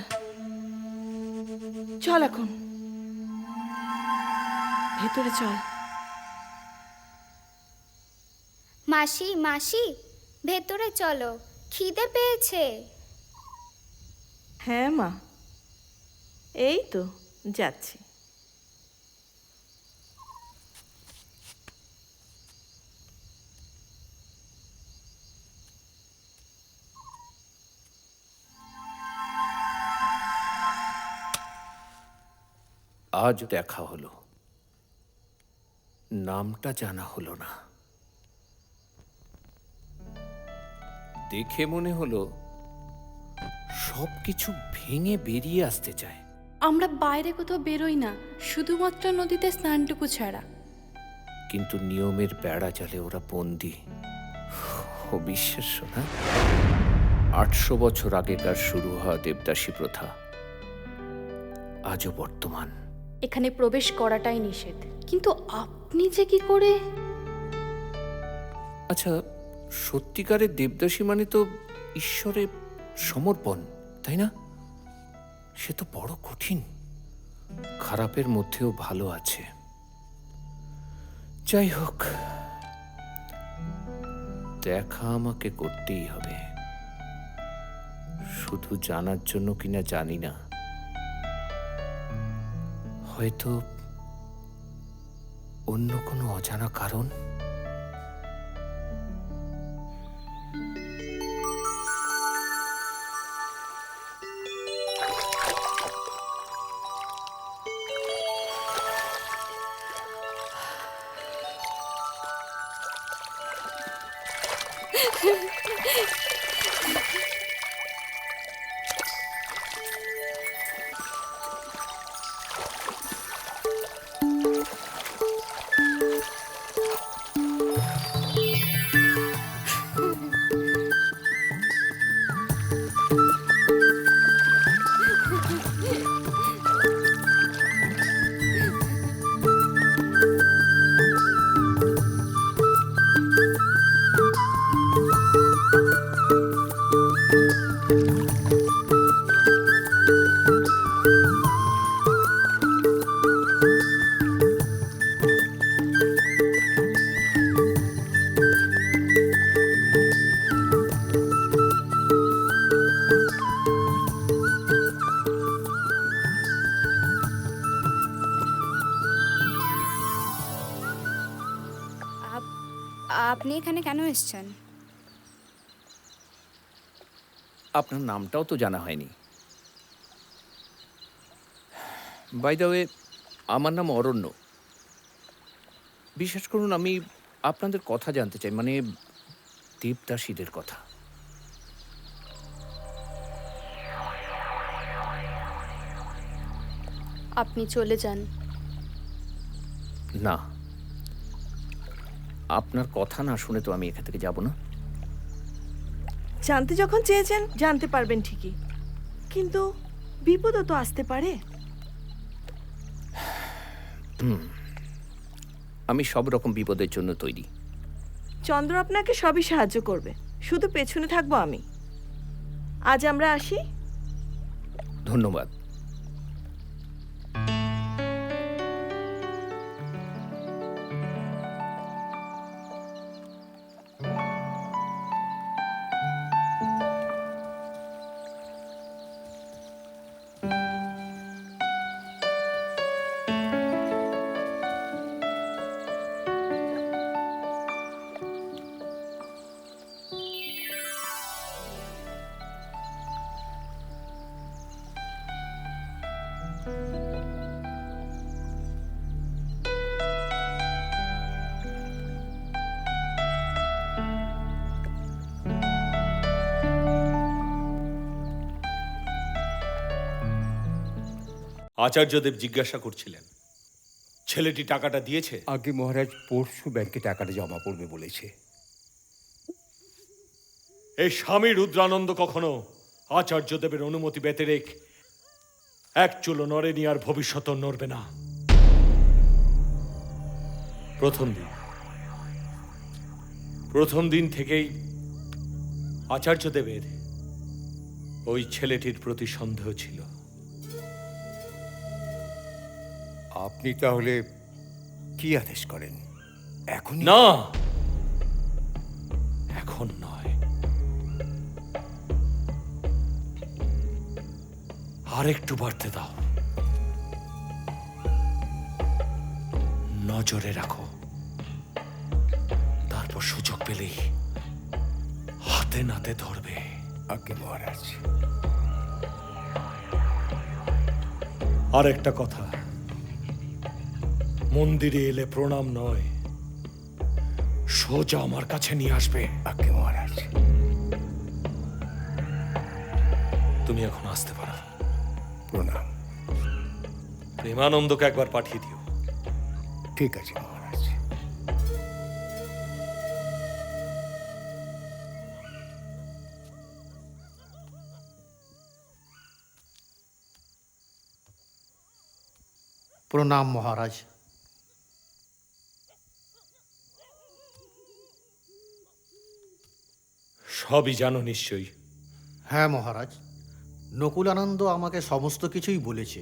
চল, এখন ভেতরে চল।
মাসি মাসি, ভেতরে চলো, খিদে পেয়েছে।
হ্যাঁ মা, এই তো যাচ্ছি।
আজ দেখা হলো, নামটা জানা হলো না। দেখে মনে হলো সবকিছু ভেঙে বেরিয়ে আসতে চায়।
আমরা বাইরে কোথাও বেরোই না, শুধুমাত্র নদীতে স্নানটুকু ছাড়া।
কিন্তু নিয়মের বেড়া জালে ওরা বন্দী। অবিশ্বাস্য না? 800 বছর আগেকার শুরু হওয়া দেবদাসী প্রথা আজও বর্তমান।
এখানে প্রবেশ করাটাই নিষেধ, কিন্তু আপনি যে কি করে?
আচ্ছা, সত্যিকারের দেবদাসী মানে তো ঈশ্বরের সমর্পণ, তাই না? সে তো বড় কঠিন। খারাপের মধ্যেও ভালো আছে। যাই হোক, দেখা আমাকে করতেই হবে। শুধু জানার জন্য কিনা জানি না, হয়তো অন্য কোনো অজানা কারণ।
আপনি এখানে কেন এসেছেন?
আপনার নামটাও তো জানা হয়নি। বাই দ্য ওয়ে, আমার নাম অরণ্য। বিশ্বাস করুন, আমি আপনাদের কথা জানতে চাই, মানে দেবদাসীদের কথা।
আপনি চলে যান।
না, আপনার কথা না শুনে তো আমি এখান থেকে যাব না।
জানতে যখন চেয়েছেন জানতে পারবেন ঠিকই, কিন্তু বিপদও তো আসতে পারে।
আমি সব রকম বিপদের জন্য তৈরি।
চন্দ্র আপনাকে সবই সাহায্য করবে, শুধু পেছনে থাকবো আমি। আজ আমরা আসি।
ধন্যবাদ।
আচার্যদেব জিজ্ঞাসা করছিলেন, ছেলেটি টাকাটা দিয়েছে?
আগে মহারাজ পরশু ব্যাংকে টাকাটা জমা পড়বে বলেছে।
এই স্বামী রুদ্রানন্দ কখনো আচার্যদেবের অনুমতি ব্যতিরেক এক চুলো নড়েনি, আর ভবিষ্যৎ নড়বে না। প্রথম দিন থেকেই আচার্যদেবের ওই ছেলেটির প্রতি সন্দেহ ছিল।
আপনি তাহলে কি আদেশ করেন? এখন
না, এখন নয়, আর একটু বাড়তে দাও। নজরে রাখো, তারপর সুযোগ পেলেই হাতে নাতে ধরবে।
আগে মহারাজ।
আর একটা কথা, মন্দিরে এলে প্রণাম নয়, সোজা আমার কাছে নিয়ে আসবে।
আজ্ঞে মহারাজ।
তুমি এখন আসতে পারো।
প্রণাম।
প্রেমানন্দকে একবার পাঠিয়ে দিও।
ঠিক আছে মহারাজ।
প্রণাম মহারাজ।
সবই জানো নিশ্চয়ই।
হ্যাঁ মহারাজ, নকুলানন্দ আমাকে সমস্ত কিছুই বলেছে।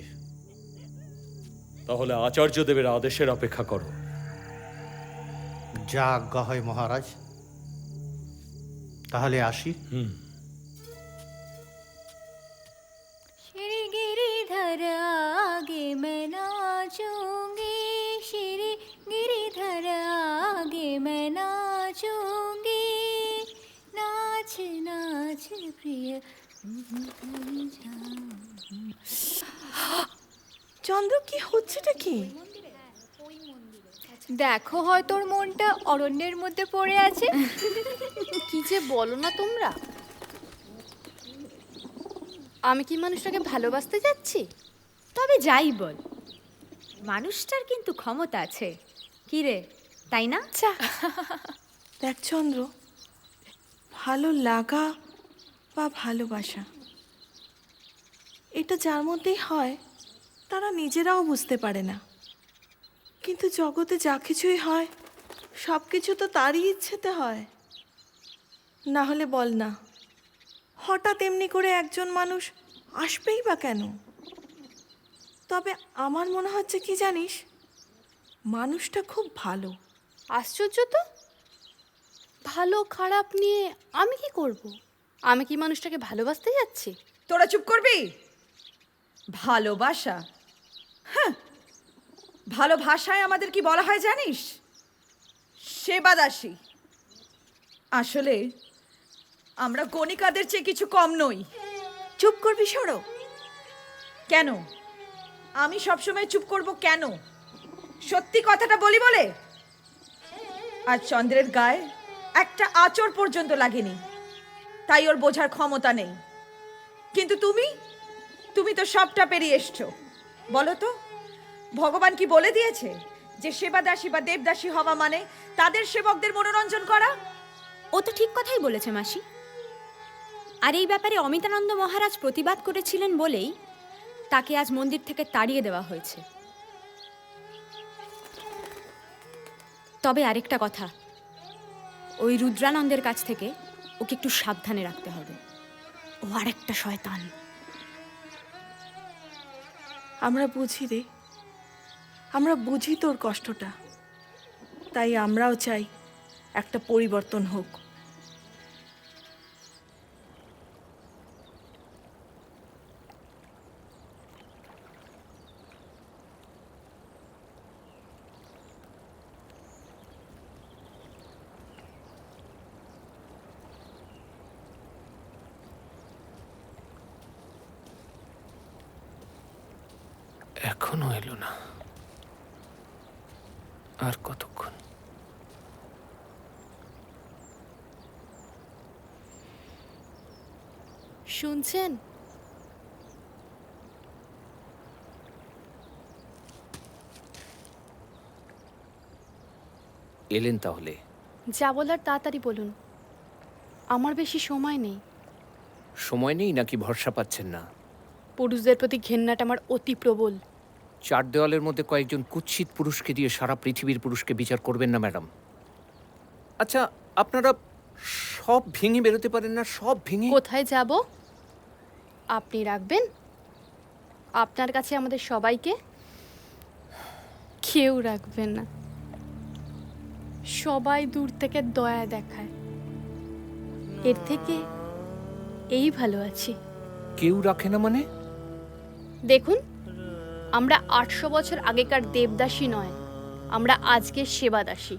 তাহলে আচার্যদেবের আদেশের অপেক্ষা করো।
যা আজ্ঞা হয় মহারাজ। তাহলে আসি।
श्री गिरिधर आगे मैं नाचूंगी, श्री गिरिधर आगे मैं नाचूंगी, नाच नाच प्रिय।
চন্দ্র, কি হচ্ছেটা কি?
দেখো হয় তোর মনটা অরণ্যের মধ্যে পড়ে আছে। কি যে বলো না তোমরা। আমি কি মানুষটাকে ভালোবাসতে যাচ্ছি?
তবে যাই বল, মানুষটার কিন্তু ক্ষমতা আছে, কি রে, তাই না?
দেখ চন্দ্র, ভালো লাগা বা ভালোবাসা এটা যার মধ্যেই হয় তারা নিজেরাও বুঝতে পারে না। কিন্তু জগতে যা কিছুই হয় সব কিছু তো তারই ইচ্ছেতে হয়। না হলে বল না, হঠাৎ এমনি করে একজন মানুষ আসবেই বা কেন? তবে আমার মনে হচ্ছে কি জানিস, মানুষটা খুব ভালো।
আশ্চর্য তো, ভালো খারাপ নিয়ে আমি কি করব? আমি কি মানুষটাকে ভালোবাসতে যাচ্ছি?
তোরা চুপ করবি? ভালোবাসা? হ্যাঁ, ভালো ভাষায় আমাদের কি বলা হয় জানিস? সেবাদাসী। আসলে আমরা গণিকাদের চেয়ে কিছু কম নই।
চুপ করবি সরো।
কেন? আমি সবসময় চুপ করব কেন? সত্যি কথাটা বলি বলে। আর চন্দ্রের গায়ে একটা আঁচড় পর্যন্ত লাগেনি, তাই ওর বোঝার ক্ষমতা নেই। কিন্তু তুমি তো সবটা পেরিয়ে এসছো। বলো তো, ভগবান কি বলে দিয়েছে যে সেবাদাসী বা দেবদাসী হওয়া মানে তাদের সেবকদের মনোরঞ্জন করা?
ও তো ঠিক কথাই বলেছে মাসি। আর এই ব্যাপারে অমিতানন্দ মহারাজ প্রতিবাদ করেছিলেন বলেই তাকে আজ মন্দির থেকে তাড়িয়ে দেওয়া হয়েছে। তবে আরেকটা কথা, ওই রুদ্রানন্দের কাছ থেকে ওকে একটু সাবধানে রাখতে হবে। ও আরেকটা শয়তান।
আমরা বুঝি রে, আমরা বুঝি তোর কষ্টটা, তাই আমরাও চাই একটা পরিবর্তন হোক।
এখনো এলো না, আর কতক্ষণ?
শুনছেন?
এলেন তাহলে?
যা বলার তাড়াতাড়ি বলুন, আমার বেশি সময় নেই।
সময় নেই নাকি ভরসা পাচ্ছেন না?
পুরুষদের প্রতি ঘেন্নাটা আমার অতি প্রবল।
চার দেওয়ালের মধ্যে কয়েকজন কুৎসিত পুরুষকে দিয়ে সারা পৃথিবীর পুরুষকে বিচার করবেন না ম্যাডাম। আচ্ছা, আপনারা সব ভেঙে বেরোতে পারেন না? সব ভেঙে
কোথায় যাব? আপনি রাখবেন আপনার কাছে আমাদের সবাইকে? কেউ রাখবেন না। সবাই দূর থেকে দয়া দেখায়, এর থেকে এই ভালো আছি।
কেউ রাখে না মানে?
দেখুন, আমরা 800 বছর আগেকার দেবদাসী নয়, আমরা আজকের সেবাদাসী।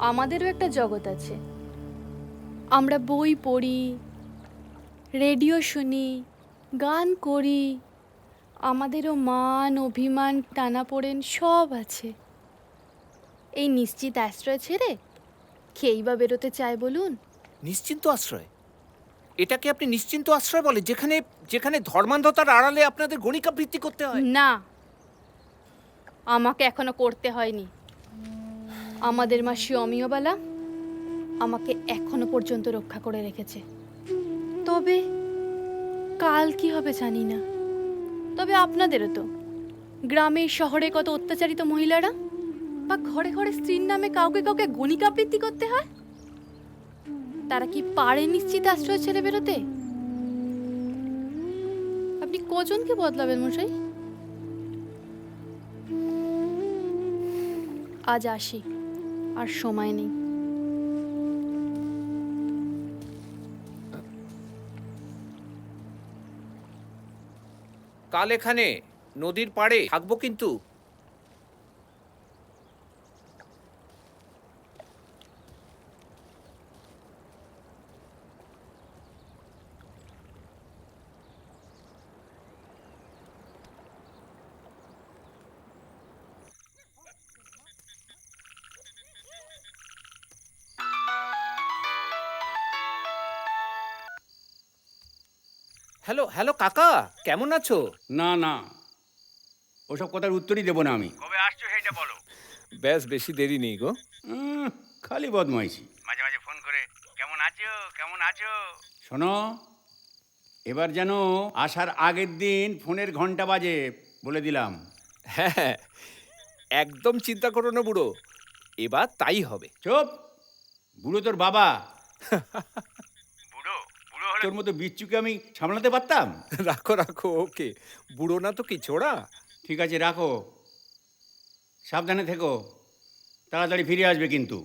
আমাদেরও একটা জগৎ আছে। আমরা বই পড়ি, রেডিও শুনি, গান করি, আমাদেরও মান অভিমান টানাপোড়েন সব আছে। এই নিশ্চিত আশ্রয় ছেড়ে খেয়েই বা বেরোতে চায় বলুন?
নিশ্চিন্ত আশ্রয়? এটাকে আপনি নিশ্চিন্ত আশ্রয় বলে, যেখানে যেখানে ধর্মান্ধতার আড়ালে আপনাদের গণিকাবৃত্তি করতে হয়?
না, আমাকে এখনো করতে হয়নি। আমাদের মাসি অমিয়বালা আমাকে এখনো পর্যন্ত রক্ষা করে রেখেছে। তবে কাল কি হবে জানি না। তবে আপনাদেরও তো গ্রামে শহরে কত অত্যাচারিত মহিলারা, বা ঘরে ঘরে স্ত্রীর নামে কাউকে কাউকে গণিকাবৃত্তি করতে হয়। তারা কি পারে নিশ্চিত আশ্রয় ছেড়ে বেরোতে? আপনি কজনকে বদলাবেন মশাই? আজ আসি, আর সময় নেই।
কাল এখানে নদীর পাড়ে থাকবো কিন্তু। হ্যালো হ্যালো কাকা, কেমন আছো?
না না, ওসব কথার উত্তরই দেবো না আমি। কবে আসছো সেটা বলো।
ব্যাস, বেশি দেরি নেই গো।
খালি বদমাইশি। মাঝে মাঝে ফোন করে কেমন আছো কেমন আছো। শোনো, এবার যেন আসার আগের দিন ফোনের ঘন্টা বাজে, বলে দিলাম।
হ্যাঁ, একদম চিন্তা করো না বুড়ো, এবার তাই হবে।
চুপ! বুড়ো তোর বাবা। বুড়ো বুড়ো হলে তোর মতো বিচ্ছুকে আমি সামলাতে পারতাম?
রাখো রাখো, ওকে। বুড়ো না তো কি ছোড়া।
ঠিক আছে, রাখো। সাবধানে থেকো, তাড়াতাড়ি ফিরে আসবে কিন্তু।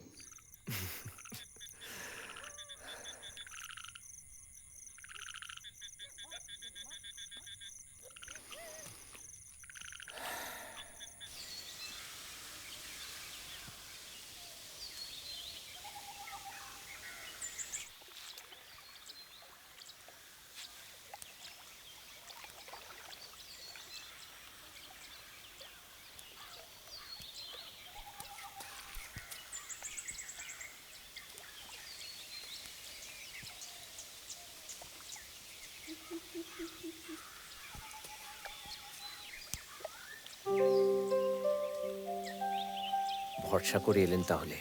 ভরসা করে এলেন তাহলে।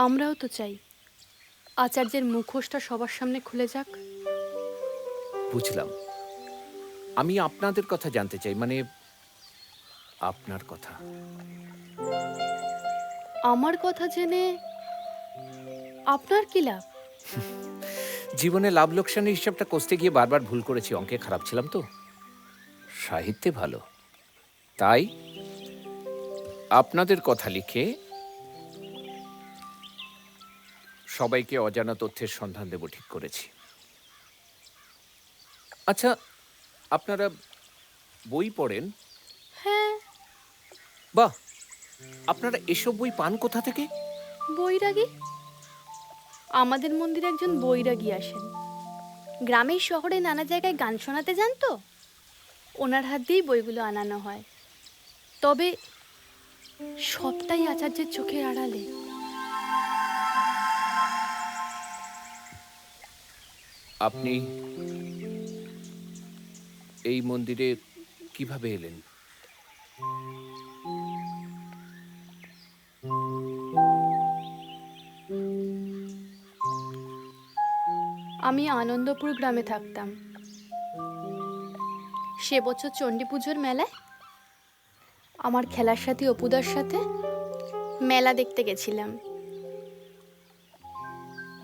আমরাও তো চাই আচার্যের মুখোশটা সবার সামনে খুলে যাক।
বুঝলাম। আমি আপনাদের কথা জানতে চাই, মানে আপনার কথা।
আমার কথা জেনে আপনার কি লাভ?
জীবনে লাভ লোকসানের হিসাবটা কষতে গিয়ে বারবার ভুল করেছি, অঙ্কে খারাপ ছিলাম তো। সাহিত্যে ভালো, তাই আপনাদের কথা লিখে সবাইকে অজানা তথ্যের সন্ধান দেব ঠিক করেছি। আচ্ছা, আপনারা বই পড়েন?
হ্যাঁ।
বাহ, আপনারা এসব বই পান কোথা থেকে?
বৈরাগী। আমাদের মন্দিরে একজন বৈরাগী আসেন, গ্রামের শহরে নানা জায়গায় গান শোনাতে যান তো, ওনার হাত দিয়েই বইগুলো আনানো হয়। তবে সবটাই আচার্যের চোখের আড়ালে।
আপনি এই মন্দিরে কিভাবে এলেন?
আমি আনন্দপুর গ্রামে থাকতাম। সে বছর চণ্ডী পুজোর মেলায় আমার খেলার সাথী অপুদার সাথে মেলা দেখতে গেছিলাম।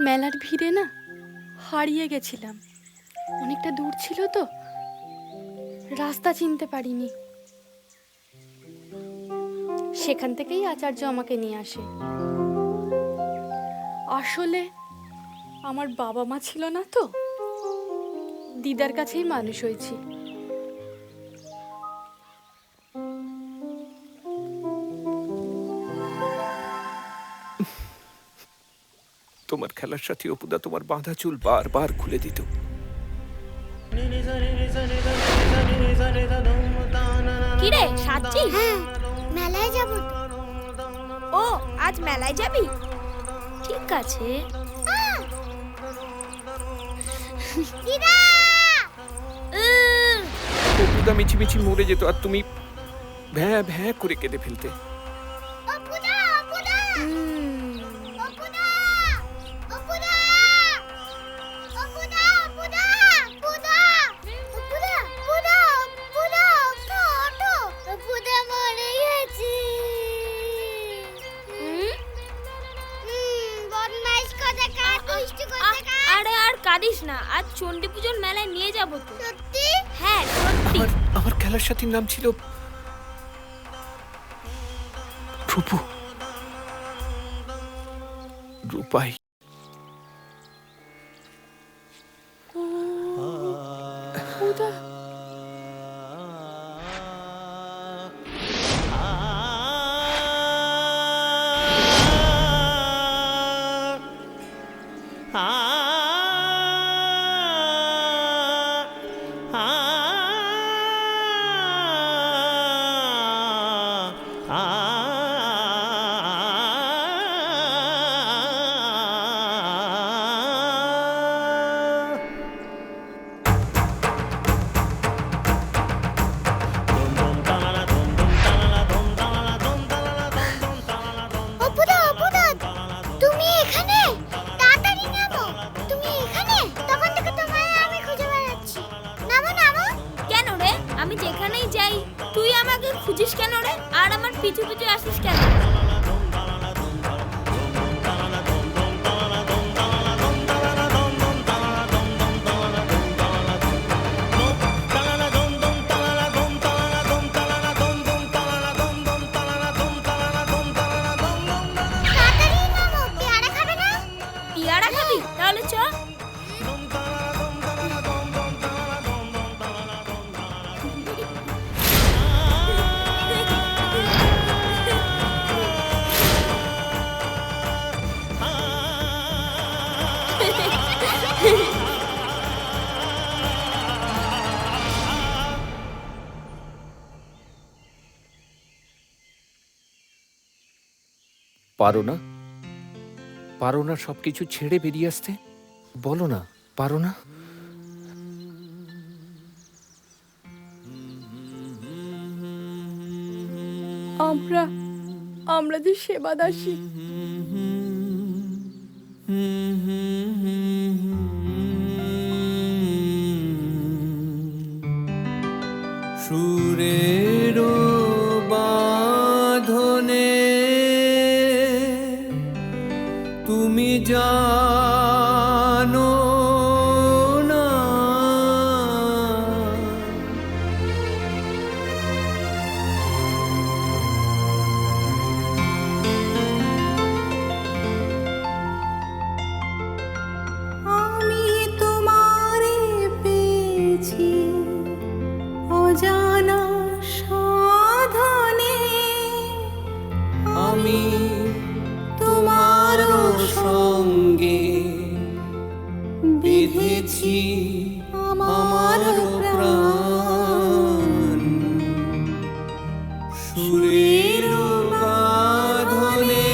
মেলার ভিড়ে না হারিয়ে গেছিলাম, অনেকটা দূর ছিল তো, রাস্তা চিনতে পারিনি। সেখান থেকেই আচার্য আমাকে নিয়ে আসে। আসলে আমার বাবা মা ছিল না তো, দিদার কাছেই মানুষ হয়েছি।
তোমার আমার খেলার সাথী অপুদা তোমার বাঁধা চুল বারবার খুলে দিত।
কিরে সাচ্ছিস?
হ্যাঁ, মেলায় যাব।
ও আজ মেলায় যাবি? ঠিক আছে।
অপুদা মিছিমিছি মরে যেত আর তুমি ভ্যাঁ ভ্যাঁ করে কেঁদে ফেলতে।
আরে আর কাঁদিস না, আজ চণ্ডী পুজোর মেলায় নিয়ে যাবো তো। সত্যি? হ্যাঁ সত্যি।
আমার খেলার সাথীর নাম ছিল রূপু, রূপাই।
আমি যেখানেই যাই তুই আমাকে খুঁজিস কেন রে? আর আমার পিছু পিছু আসিস কেন? পিয়ারা খাবি? তাহলে চ।
পারো না? পারো না সবকিছু ছেড়ে বেরিয়ে আসতে? বলো না, পারো না?
আমরা যে সেবাদাসী,
সুরের বাঁধনে তুমি জানো না,
আমি তোমারে পেয়েছি অজানা সাধনে,
আমি তোমার সঙ্গে বেঁধেছি আমার প্রাণ, সুরের বাঁধনে।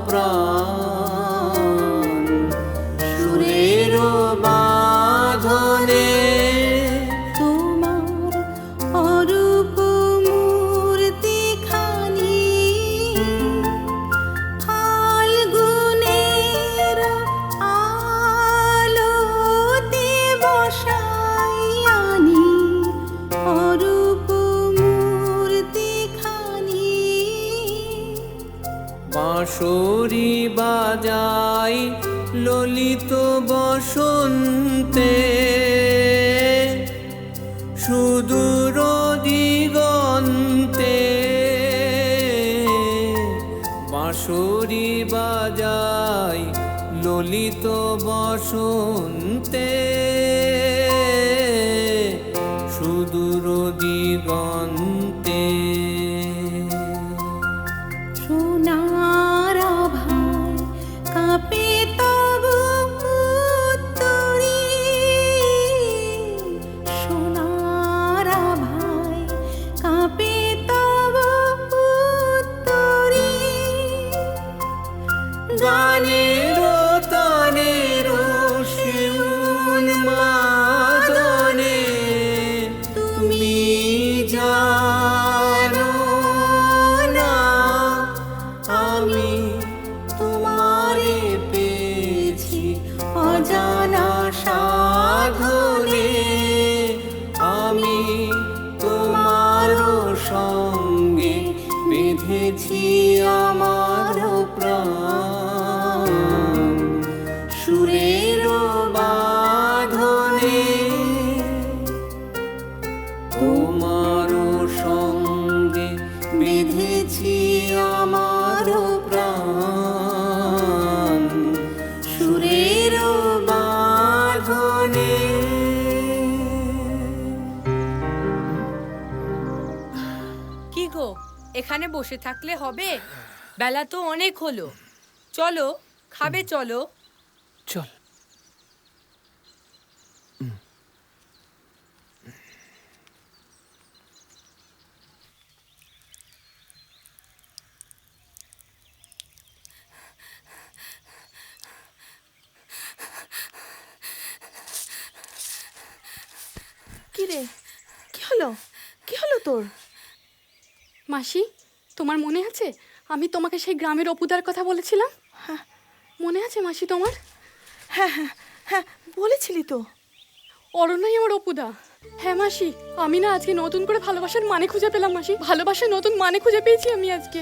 প্রাণ সুরের বাঁধনে
তোমার অরূপ মূর্তি খানি ফাল্গুনের আলোতে বসাই আনি অরূপ মূর্তি খানি
বাঁশরি বাজাই ললিত বসন্তে সুদূর দিগন্তে বাঁশরি বাজাই ললিত বসন্তে সুদূর দিগন্তে
সোনার আভায় কাঁপে তব উত্তরী সোনার আভায় কাঁপে তব উত্তরী
গানের তানের শিউন মাদনে তুমি জানো না আমি তোমারে পেয়েছি অজানা সাধনে আমি তোমার সঙ্গে বেঁধেছি আমার প্রাণ সুরের বাঁধনে তোমার সঙ্গে বেঁধেছি আমার প্রাণ সুরের বাঁধনে
কি গো এখানে বসে থাকলে হবে? বেলা তো অনেক হলো, চলো খাবে, চলো।
চল।
কি রে, কি হলো? কি হলো তোর?
মাসি, তোমার মনে আছে আমি তোমাকে সেই গ্রামের অপুদার কথা বলেছিলাম?
হ্যাঁ।
মনে আছে মাসি তোমার?
হ্যাঁ হ্যাঁ হ্যাঁ, বলেছিলি তো।
অরণ্যই আমার অপুদা। হ্যাঁ মাসি, আমি না আজকে নতুন করে ভালোবাসার মানে খুঁজে পেলাম মাসি। ভালোবাসার নতুন মানে খুঁজে পেয়েছি আমি আজকে।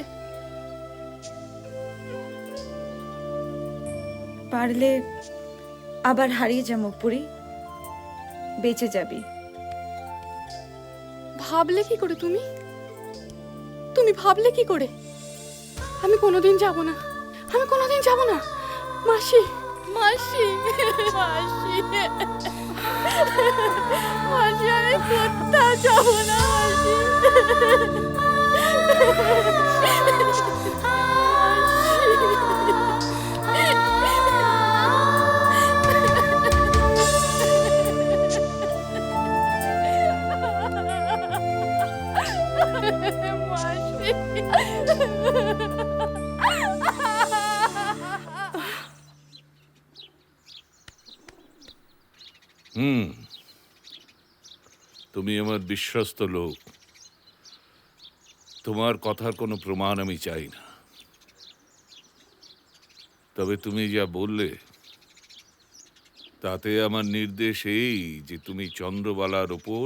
পারলে আবার হারিয়ে যা মুখপুরি, বেঁচে যাবি।
ভাবলে কি করে তুমি? তুমি ভাবলে কি করে? আমি কোনোদিন যাব না, আমি কোনোদিন যাব না মাসি। মাসি মাসি মাসি, আমি কোথাও যাব না
তুমি আমার বিশ্বস্ত লোক, তোমার কথার কোনো প্রমাণ আমি চাই না। তবে তুমি যা বললে তাতে আমার নির্দেশ এই যে তুমি চন্দ্রবালার ওপর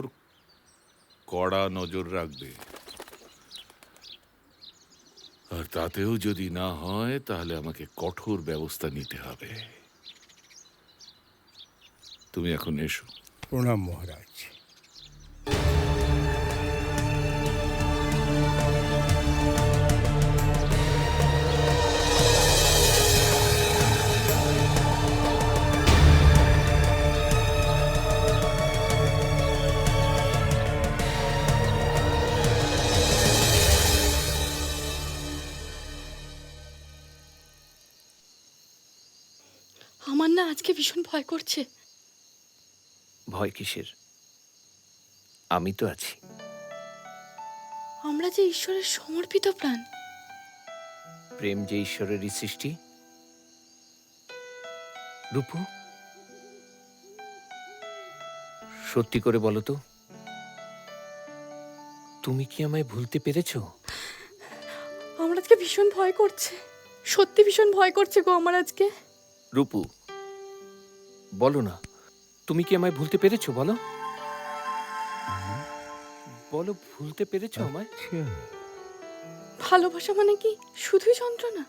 কড়া নজর রাখবে, আর তাতেও যদি না হয় তাহলে আমাকে কঠোর ব্যবস্থা নিতে হবে। তুমি এখন এসো।
প্রণাম মহারাজ।
আমার না আজকে ভীষণ ভয় করছে।
ভয় কিসের? আমি তো আছি।
আমরা যে ঈশ্বরের সমর্পিত প্রাণ,
প্রেম যে ঈশ্বরেরই সৃষ্টি। রূপু, সত্যি করে বলো তো, তুমি কি আমায় ভুলতে পেরেছো?
আমার আজকে ভীষণ ভয় করছে, সত্যি ভীষণ ভয় করছে গো আমার আজকে।
রূপু, বলো না, তুমি কি আমায় ভুলতে পেরেছো? বলো বলো, ভুলতে পেরেছো আমায়?
ভালোবাসা মানে কি শুধুই যন্ত্রণা?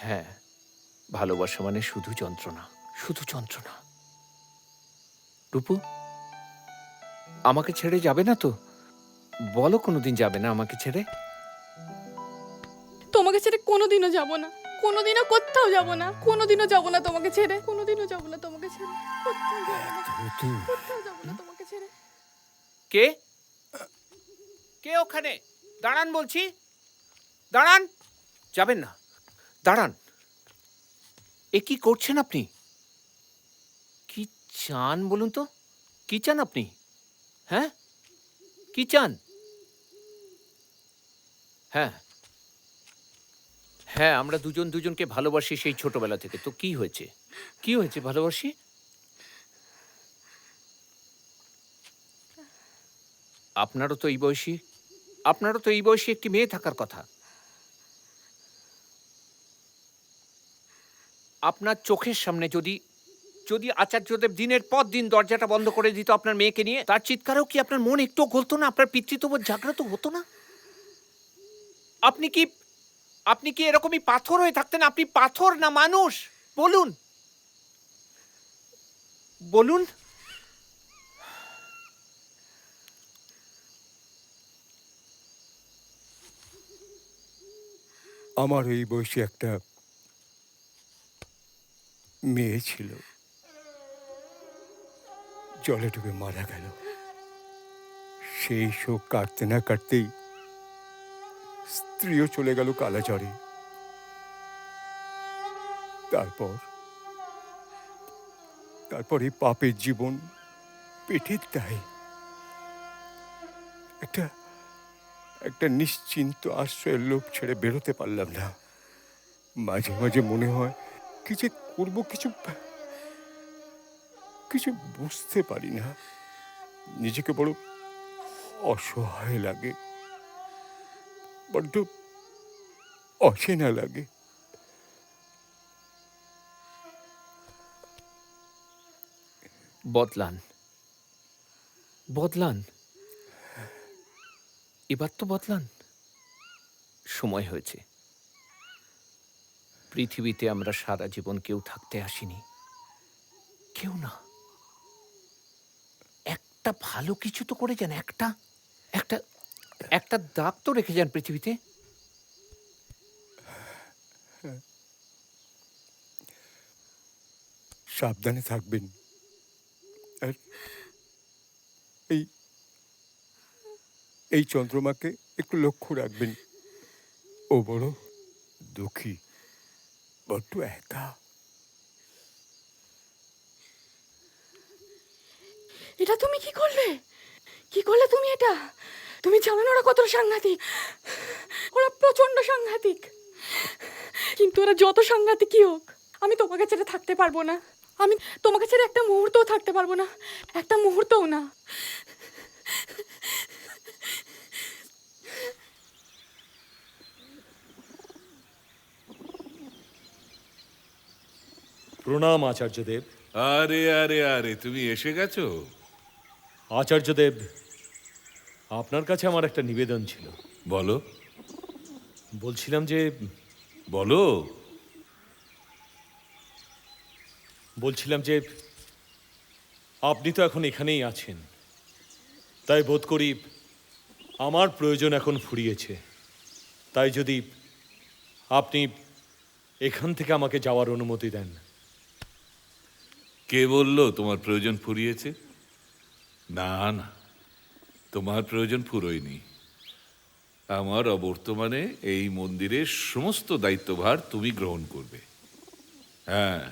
হ্যাঁ, ভালোবাসা মানে শুধু যন্ত্রণা, শুধু যন্ত্রণা। রূপু, আমাকে ছেড়ে যাবে না তো? বলো, কোনোদিন যাবে না আমাকে ছেড়ে?
তোমাকে ছেড়ে কোনোদিনও যাব না, কোনোদিনও কোথাও যাব না, কোনোদিনও যাব না তোমাকে ছেড়ে, কোনোদিনও যাব না তোমাকে ছেড়ে, কোথাও যাব না, কোথাও যাব না তোমাকে ছেড়ে।
কে কে ওখানে? দাঁড়ান বলছি, দাঁড়ান। যাবেন না, দাঁড়ান। এ কি করছেন আপনি? কি চান বলুন তো? কি চান আপনি? হ্যাঁ, কি চান? হ্যাঁ হ্যাঁ, আমরা দুজন দুজনকে ভালোবাসি সেই ছোটবেলা থেকে। তো কি হয়েছে? কি হয়েছে? ভালোবাসি। আপনারও তো এই বয়সী একটি মেয়ে থাকার কথা। আপনার চোখের সামনে যদি আচার্যদেব দিনের পর দিন দরজাটা বন্ধ করে দিত আপনার মেয়েকে নিয়ে, তার চিৎকারেও কি আপনার মন একটু গলতো না? আপনার পিতৃত্ববোধ জাগ্রত হতো না? আপনি কি এরকমই পাথর হয়ে থাকতেন? আপনি পাথর না মানুষ? বলুন বলুন।
আমার এই বয়সে একটা মেয়ে ছিল, জলে ডুবে মারা গেল। সেই শোক কাটতে না কাটতেই স্ত্রীও চলে গেল কালাজ্বরে। তারপর এই পাপের জীবন, পেটের দায়। একটা নিশ্চিন্ত আশ্রয়ের লোভ ছেড়ে বেরোতে পারলাম না। মাঝে মাঝে মনে হয় কি যে করবো, কিছু বুঝতে পারি না। নিজেকে বড় অসহায় লাগে, বড্ড অচেনা লাগে।
বদলান, এবার তো বদলান। সময় হয়েছে। পৃথিবীতে আমরা সারা জীবন কেউ থাকতে আসিনি, কেউ না। একটা ভালো কিছু তো করে যান, একটা দাগ তো রেখে যান পৃথিবীতে।
সাবধানে থাকবেন, আর এই চন্দ্রমাকে একটু লক্ষ্য রাখবেন। ও বড় দুঃখী, বড্ড একা।
এটা তুমি কি করলে? কি করলে তুমি এটা? তুমি জানো না ওরা কতটা সাংঘাতিক? ওরা প্রচন্ড সাংঘাতিক। কিন্তু ওরা যত সাংঘাতিকই হোক, আমি তোমাকে ছেড়ে থাকতে পারবো না। আমি তোমাকে ছেড়ে একটা মুহূর্তও থাকতে পারবো না, একটা মুহূর্তও না।
প্রণাম আচার্যদেব।
আরে আরে আরে, তুমি এসে গেছো?
আচার্যদেব, আপনার কাছে আমার একটা নিবেদন ছিল।
বলো।
বলছিলাম যে আপনি তো এখন এখানেই আছেন, তাই বোধ করি আমার প্রয়োজন এখন ফুরিয়েছে। তাই যদি আপনি এখান থেকে আমাকে যাওয়ার অনুমতি দেন।
কে বলল তোমার প্রয়োজন ফুরিয়েছে? না না, তোমার প্রয়োজন ফুরোয়নি। আমার অবর্তমানে এই মন্দিরের সমস্ত দায়িত্বভার তুমি গ্রহণ করবে। হ্যাঁ,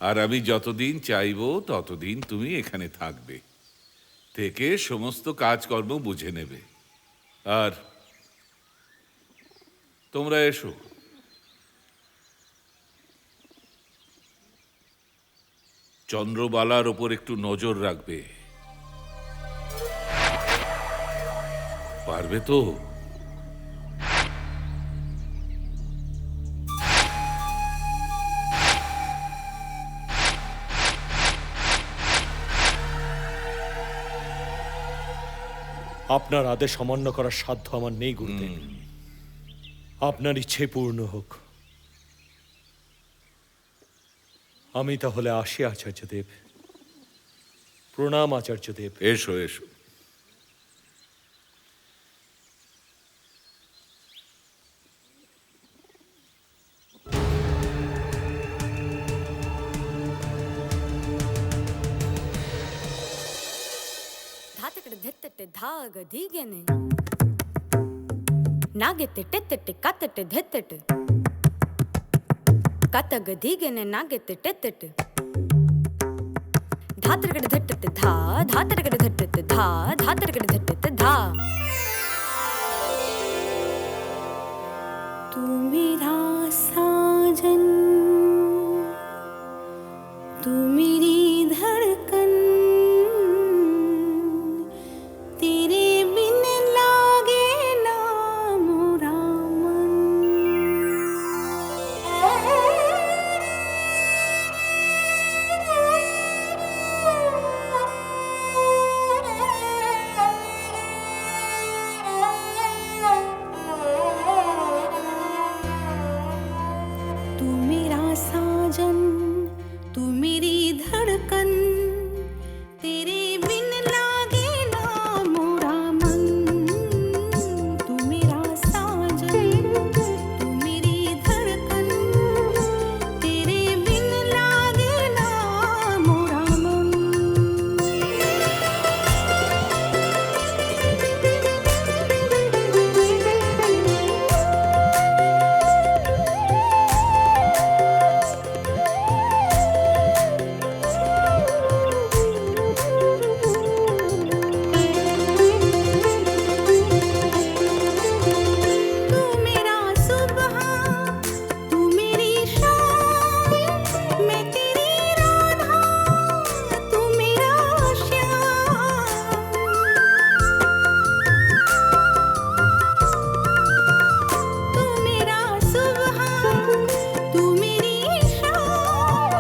আর আমি যতদিন চাইবো ততদিন তুমি এখানে থাকবে, থেকে সমস্ত কাজকর্ম বুঝে নেবে। আর তোমরা এসো। চন্দ্রবালার ওপর একটু নজর রাখবে, পারবে তো?
আপনার আদেশ অমান্য করার সাধ্য আমার নেই গুরুদেব। আপনার ইচ্ছে পূর্ণ হোক। আমি তাহলে আসি আচার্যদেব। প্রণাম আচার্যদেব।
এসো এসো।
ಧಾತಕಡೆ ಧೆತ್ತಟ್ಟೆ ಧಾಗ ದೀಗೆನೆ ನಾಗೆತ್ತೆ ಟೆತ್ತಟ್ಟೆ ಕತ್ತಟ್ಟೆ ಧೆತ್ತಟ್ಟೆ ಕತ್ತಗ ದೀಗೆನೆ ನಾಗೆತ್ತೆ ಟೆತ್ತಟ್ಟೆ ಧಾತರಗಡೆ ಧೆಟ್ಟಟ್ಟೆ ಧಾ ಧಾತರಗಡೆ ಧೆಟ್ಟಟ್ಟೆ ಧಾ ಧಾತರಗಡೆ ಧೆಟ್ಟಟ್ಟೆ ಧಾ तू मेरा साजन तू मेरी धड़कन तेरे बिन लागे ना मोरा मन तू मेरा साजन तू मेरी धड़कन तेरे बिन लागे ना मोरा मन तू मेरा साजन तू मेरी धड़कन तेरे बिन लागे ना मोरा मन तू मेरा सुबह तू मेरी शाम मैं तेरी राधा तू मेरा श्याम तू मेरा सुबह तू मेरी शाम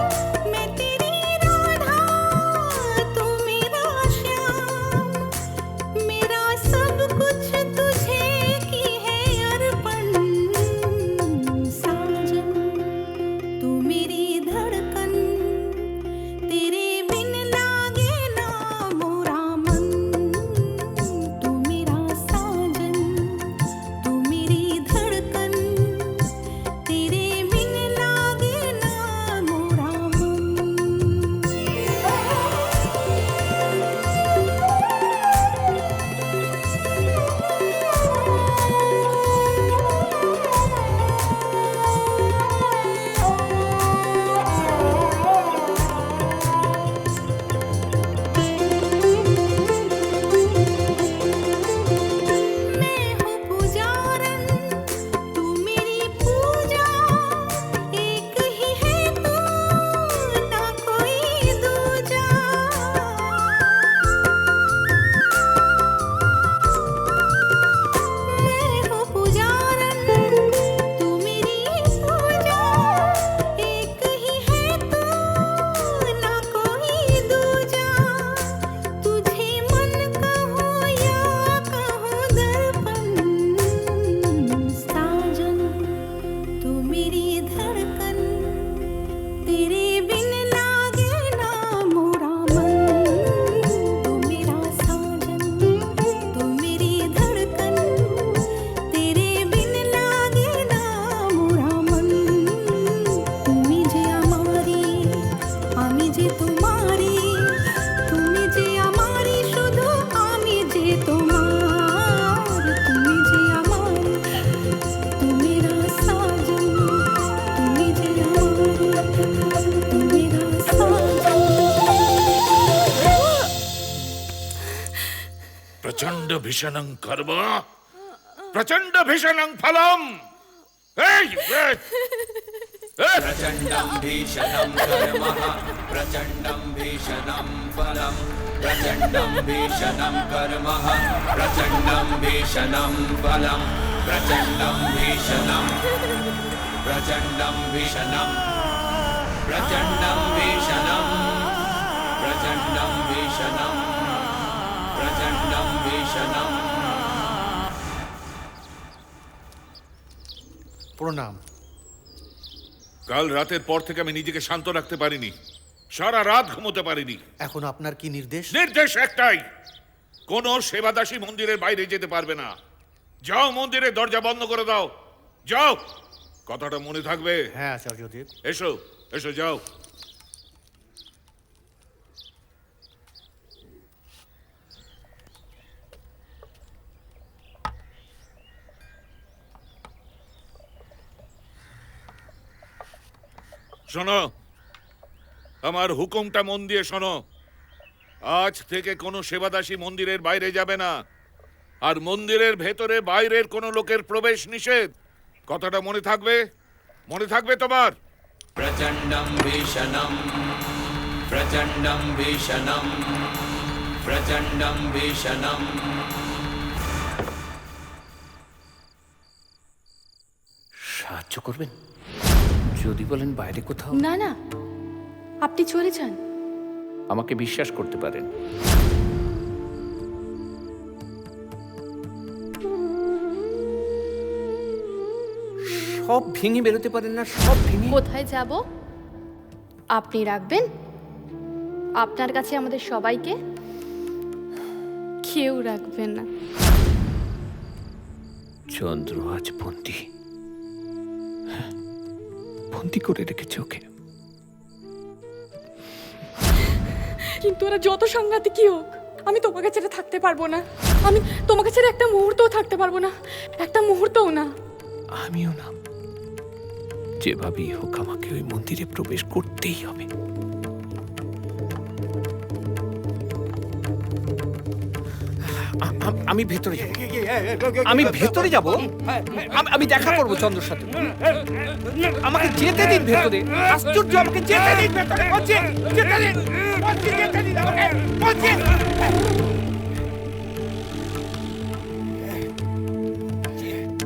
मैं तेरी राधा तू मेरा श्याम मेरा सब कुछ तुझे की है अर्पण साजन तू मेरी धड़कन तेरे बिन लागे ना मोरा मन तू मेरा साजन तू मेरी धड़कन तेरे बिन लागे ना मोरा मैं हूँ पुजारन तू मेरी पूजा एक ही है तू ना कोई दूजा मैं हूँ पुजारन तू मेरी पूजा एक ही है तू ना कोई दूजा तुझे मन कहूँ या कहूँ दर्पण साजन तू मेरी धड़कन तेरे बिन लागे ना मोरा मन तू मेरा साजन तू मेरी धड़कन तेरे बिन लागे ना मोरा मन তুমি যে আমারি আমি যে তোমারি তুমি যে আমারি শুধু আমি যে তোমার তুমি যে আমারি तू मेरा साजन তুমি যে আমারি तू मेरा साजन
प्रचंड भीषणं कर्म प्रचंड भीषणं फलम। এই, এই!
प्रचण्डं भीषणं कर्मः प्रचण्डं भीषणं फलं प्रचण्डं भीषणं कर्मः प्रचण्डं भीषणं फलं प्रचण्डं भीषणं प्रचण्डं भीषणं प्रचण्डं भीषणं प्रचण्डं भीषणं प्रचण्डं भीषणं
প্রণাম।
কাল রাতের পর থেকে আমি নিজেকে শান্ত রাখতে পারিনি, সারা রাত ঘুমোতে পারিনি।
এখন আপনার কি নির্দেশ?
নির্দেশ একটাই, কোন সেবাদাসী মন্দিরের বাইরে যেতে পারবে না। যাও, মন্দিরের দরজা বন্ধ করে দাও, যাও। কথাটা মনে থাকবে?
হ্যাঁ আচার্যদেব।
এসো এসো, যাও। শোনো, আমার হুকুমটা মন দিয়ে শোনো। আজ থেকে কোনো সেবাদাসী মন্দিরের বাইরে যাবে না, আর মন্দিরের ভেতরে বাইরের কোনো লোকের প্রবেশ নিষেধ। কথাটা মনে থাকবে? মনে থাকবে তোমার?
प्रचण्डं भीषणं प्रचण्डं भीषणं प्रचण्डं भीषणं
সাহায্য করবেন? যদি বলেন বাইরে কোথাও।
না না, আপনি চলে যান।
আমাকে বিশ্বাস করতে পারেন। সব ভেঙে বেরোতে পারেন না, সব ভেঙে।
কোথায় যাব আপনি রাখবেন? আপনার কাছে আমাদের সবাইকে কেউ রাখবেন না।
চন্দ্র আজ বন্দি, বন্দি করে রেখেছে ওকে।
কিন্তু ওরা যত সংঘাতে কি হোক, আমি তোমাকে ছেড়ে থাকতে পারবো না। আমি তোমাকে ছেড়ে একটা মুহূর্তও থাকতে পারবো না, একটা মুহূর্তও না।
আমিও না। যেভাবেই হোক আমাকে ওই মন্দিরে প্রবেশ করতেই হবে। আমি ভেতরে যাব, আমি ভেতরে যাব, আমি দেখা করব চন্দ্রর সাথে। আমাকে যেতে দিন ভেতরে। আশ্চর্য, আমাকে যেতে দিন ভেতরে। বলছি যেতে দিন, বলছি যেতে দিন আমাকে, বলছি।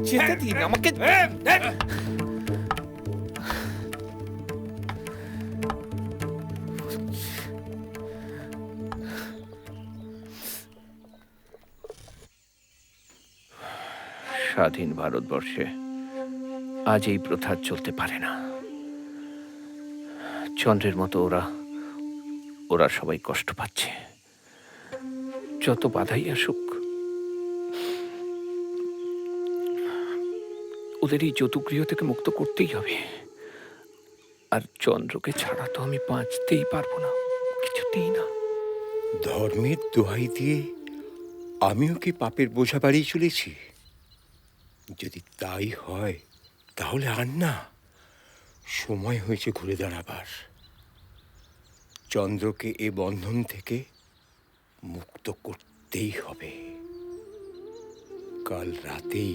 যেতে দিন আমাকে। স্বাধীন ভারতবর্ষে আজ এই প্রথা চলতে পারে না। চন্দ্রের মতো ওরা সবাই কষ্ট পাচ্ছে। যত বাধাই আসুক, ওদের এই যতুগৃহ থেকে মুক্ত করতেই হবে। আর চন্দ্রকে ছাড়া তো আমি বাঁচতেই পারবো না, কিছুতেই না।
ধর্মের দোহাই দিয়ে আমিও কি পাপের বোঝা বাড়িয়ে চলেছি? যদি তাই হয় তাহলে আর না, সময় হয়েছে ঘুরে দাঁড়াবার। চন্দ্রকে এ বন্ধন থেকে মুক্ত করতেই হবে। কাল রাতেই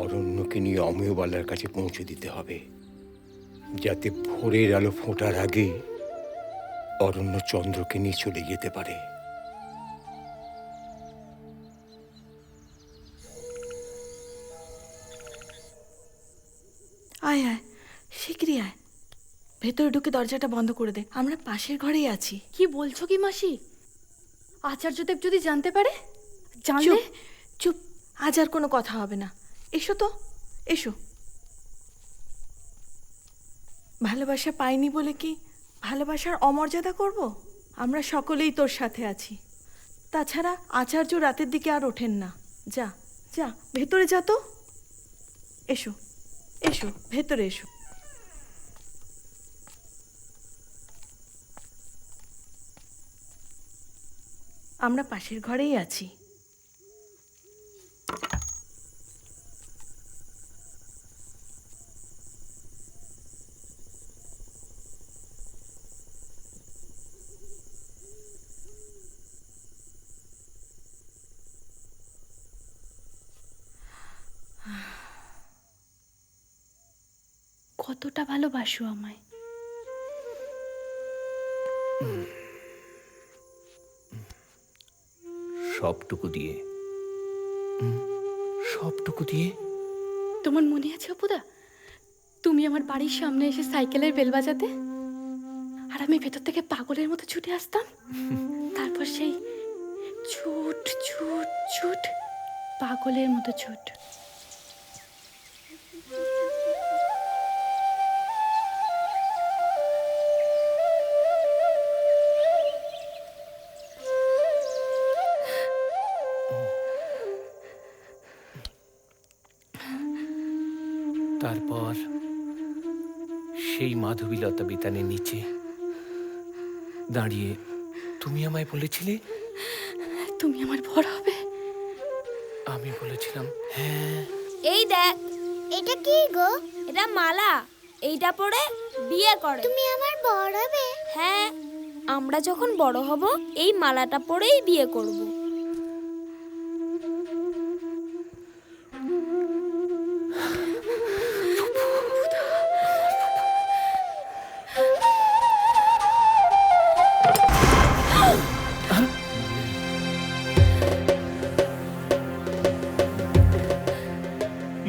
অরণ্যকে নিয়ে অমেয়বালার কাছে পৌঁছে দিতে হবে, যাতে ভোরের আলো ফোটার আগে অরণ্য চন্দ্রকে নিয়ে চলে যেতে পারে।
আয় আয়, শিগগিরই আয়। ভেতরে ঢুকে দরজাটা বন্ধ করে দে, আমরা পাশের ঘরেই আছি।
কি বলছো কি মাসি? আচার্যদেব যদি জানতে পারে? জানলে?
চুপ চুপ, আজ আর কোনো কথা হবে না। এসো তো, এসো। ভালোবাসা পাইনি বলে কি ভালোবাসার অমর্যাদা করব? আমরা সকলেই তোর সাথে আছি। তাছাড়া আচার্য রাতের দিকে আর ওঠেন না। যা যা, ভেতরে যা তো। এসো এসো, ভেতরে এসো। আমরা পাশের ঘরেই আছি।
কতটা ভালোবাসো আমায়।
সবটুকু দিয়ে, সবটুকু দিয়ে।
তোমার মনে আছে অপুদা, তুমি আমার বাড়ির সামনে এসে সাইকেলের বেল বাজাতে, আর আমি ভেতর থেকে পাগলের মতো ছুটে আসতাম। তারপর সেই ছুট ছুট ছুট, পাগলের মতো ছুট।
তারপর সেই মাধবীলতা বিতানের নিচে দাঁড়িয়ে তুমি আমায় বলেছিলে
তুমি আমার বর হবে।
আমি বলেছিলাম হ্যাঁ।
এই দেখ, এটা কি গো? এটা মালা। এইটা পরে বিয়ে করে। তুমি আমার বড় হবে? হ্যাঁ, আমরা যখন বড় হব এই মালাটা পরেই বিয়ে করব।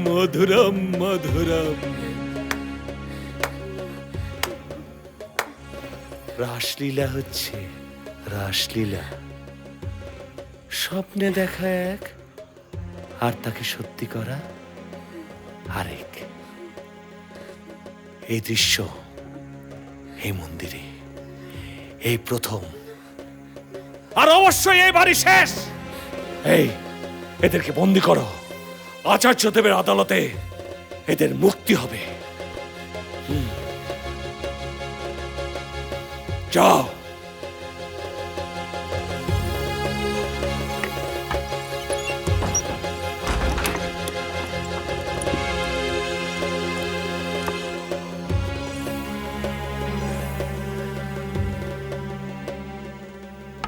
মধুরম মধুরম। রাসলীলা হচ্ছে, রাসলীলা। স্বপ্নে দেখা এক, আর তাকে সত্যি করা আরেক। এই দৃশ্য এই মন্দিরে এই প্রথম, আর অবশ্যই এই বাড়ি শেষ। এই এদেরকে বন্দি করো, আচার্য দেবের আদালতে এদের মুক্তি হবে। যাও।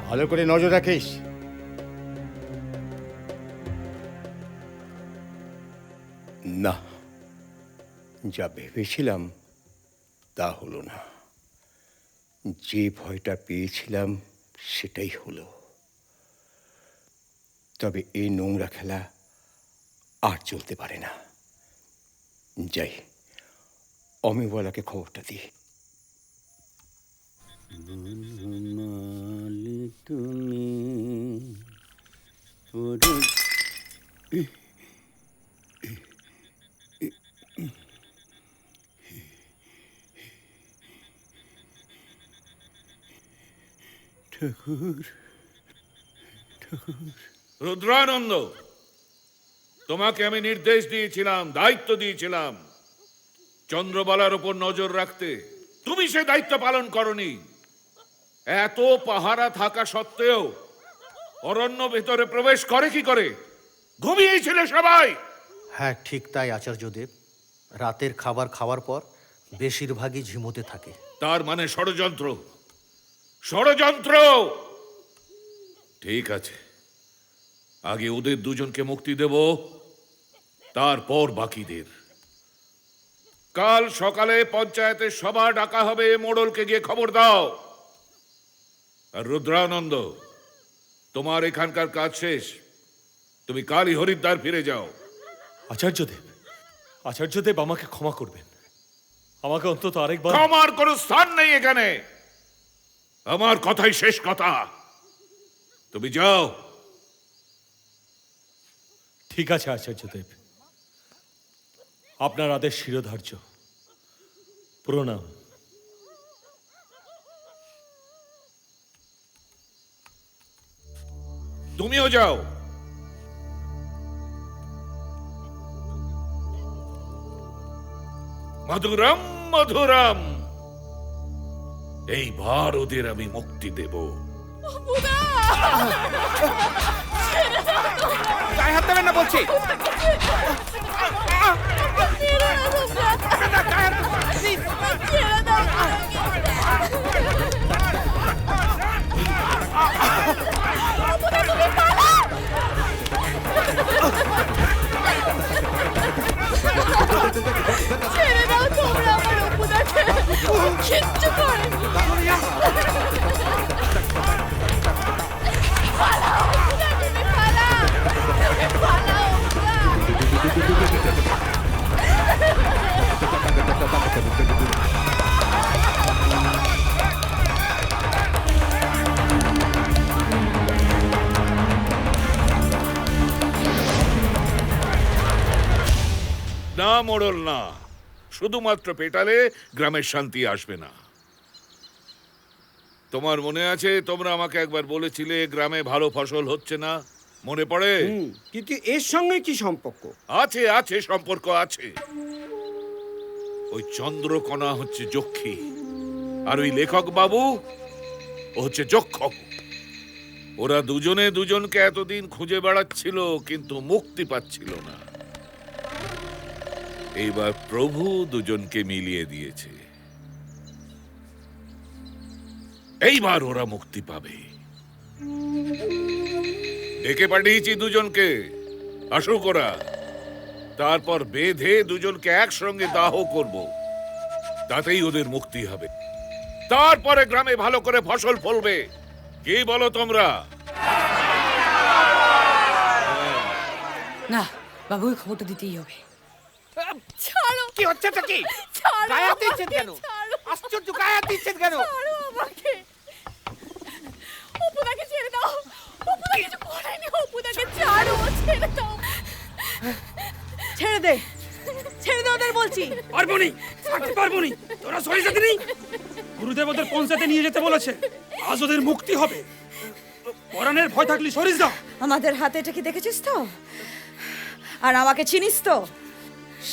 ভালো করে নজর রাখিস।
না, যা ভেবেছিলাম তা হলো না। যে ভয়টা পেয়েছিলাম সেটাই হলো। তবে এই নোংরা খেলা আর চলতে পারে না। যাই, অমিবালাকে খবরটা দিই।
তুমি ঠাকুর,
রুদ্রানন্দ, তোমাকে আমি নির্দেশ দিয়েছিলাম, দায়িত্ব দিয়েছিলাম চন্দ্রবালার উপর নজর রাখতে। তুমি সে দায়িত্ব পালন করনি। এত পাহারা থাকা সত্ত্বেও অরণ্য ভেতরে প্রবেশ করে কি করে? ঘুমিয়েছিল সবাই।
হ্যাঁ, ঠিক তাই আচার্যদেব। রাতের খাবার খাওয়ার পর বেশিরভাগই ঝিমোতে থাকে।
তার মানে ষড়যন্ত্র, ষড়যন্ত্র। ঠিক আছে, আগে ওদের দুজনকে মুক্তি দেব, তারপর বাকিদের। কাল সকালে পঞ্চায়েতের সভা ডাকা হবে, মোড়লকে গিয়ে খবর দাও। আর রুদ্রানন্দ, তোমার এখানকার কাজ শেষ, তুমি কালই হরিদ্বার ফিরে যাও।
আচার্যদেব, আচার্যদেব আমাকে ক্ষমা করবেন। আমাকে অন্তত আরেকবার।
ক্ষমার কোনো স্থান নেই এখানে। আমার কথাই শেষ কথা, তুমি যাও।
ঠিক আছে আচার্যদেব, আপনার আদেশ শিরোধার্য। প্রণাম।
তুমিও যাও। মধুরম মধুরম, এইবার ওদের আমি মুক্তি দেব।
গায়ে হাত দেবেন না বলছি।
ছেড়ে দাও তোমরা।
কিচ্ছু করেনি। পালাও, তুমি পালাও, তুমি পালাও।
না মোড়ল না, শুধুমাত্র পেটালে গ্রামের শান্তি আসবে না। তোমার মনে আছে তোমরা আমাকে একবার বলেছিলে গ্রামে ভালো ফসল হচ্ছে না, মনে পড়ে?
কিন্তু এর সঙ্গে কি সম্পর্ক?
আছে আছে, সম্পর্ক আছে। ওই চন্দ্রকণা হচ্ছে যক্ষী, আর ওই লেখক বাবু ও হচ্ছে যক্ষক। ওরা দুজনে দুজনকে এতদিন খুঁজে বেড়াচ্ছিল, কিন্তু মুক্তি পাচ্ছিল না। এইবার প্রভু দুজনকে মিলিয়ে দিয়েছে, এইবার ওরা মুক্তি পাবে। ডেকে পাঠিয়েছি দুজনকে, আসুক ওরা। তারপর বেঁধে দুজনকে একসঙ্গে দাহ করব, তাতেই ওদের মুক্তি হবে। তারপরে গ্রামে ভালো করে ফসল ফলবে। কি বলো তোমরা?
না বাবু, ওই খবরটা দিতেই হবে।
ছাড়ো।
কি হচ্ছে কি?
ছাড়ো
গায়ে হাত দিচ্ছেন
আমাকে,
কেন?
ছাড়ো।
আশ্চর্য, গায়ে হাত দিচ্ছেন কেন?
ছাড়ো আমাকে। অপুদাকে ছেড়ে দাও। অপুদা কিছু করেনি, অপুদাকে ছাড়ো, ছেড়ে দাও।
ছেড়ে দে, ছেড়ে দে ওদের বলছি।
পারবনি, থাকতে পারবনি। তোরা সরে যেতে নেই। গুরুদেব ওদের পঞ্চায়েতে নিয়ে যেতে বলেছে, আজ ওদের মুক্তি হবে। পরাণের ভয় থাকলে সরিয়ে দাও।
আমাদের হাতে এটা কি দেখেছিস তো? আর আমাকে চিনিস তো?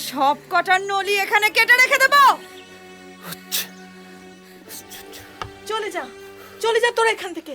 সব কটার নলি এখানে কেটে রেখে দেব।
চলে যা, চলে যা তোরা এখান থেকে।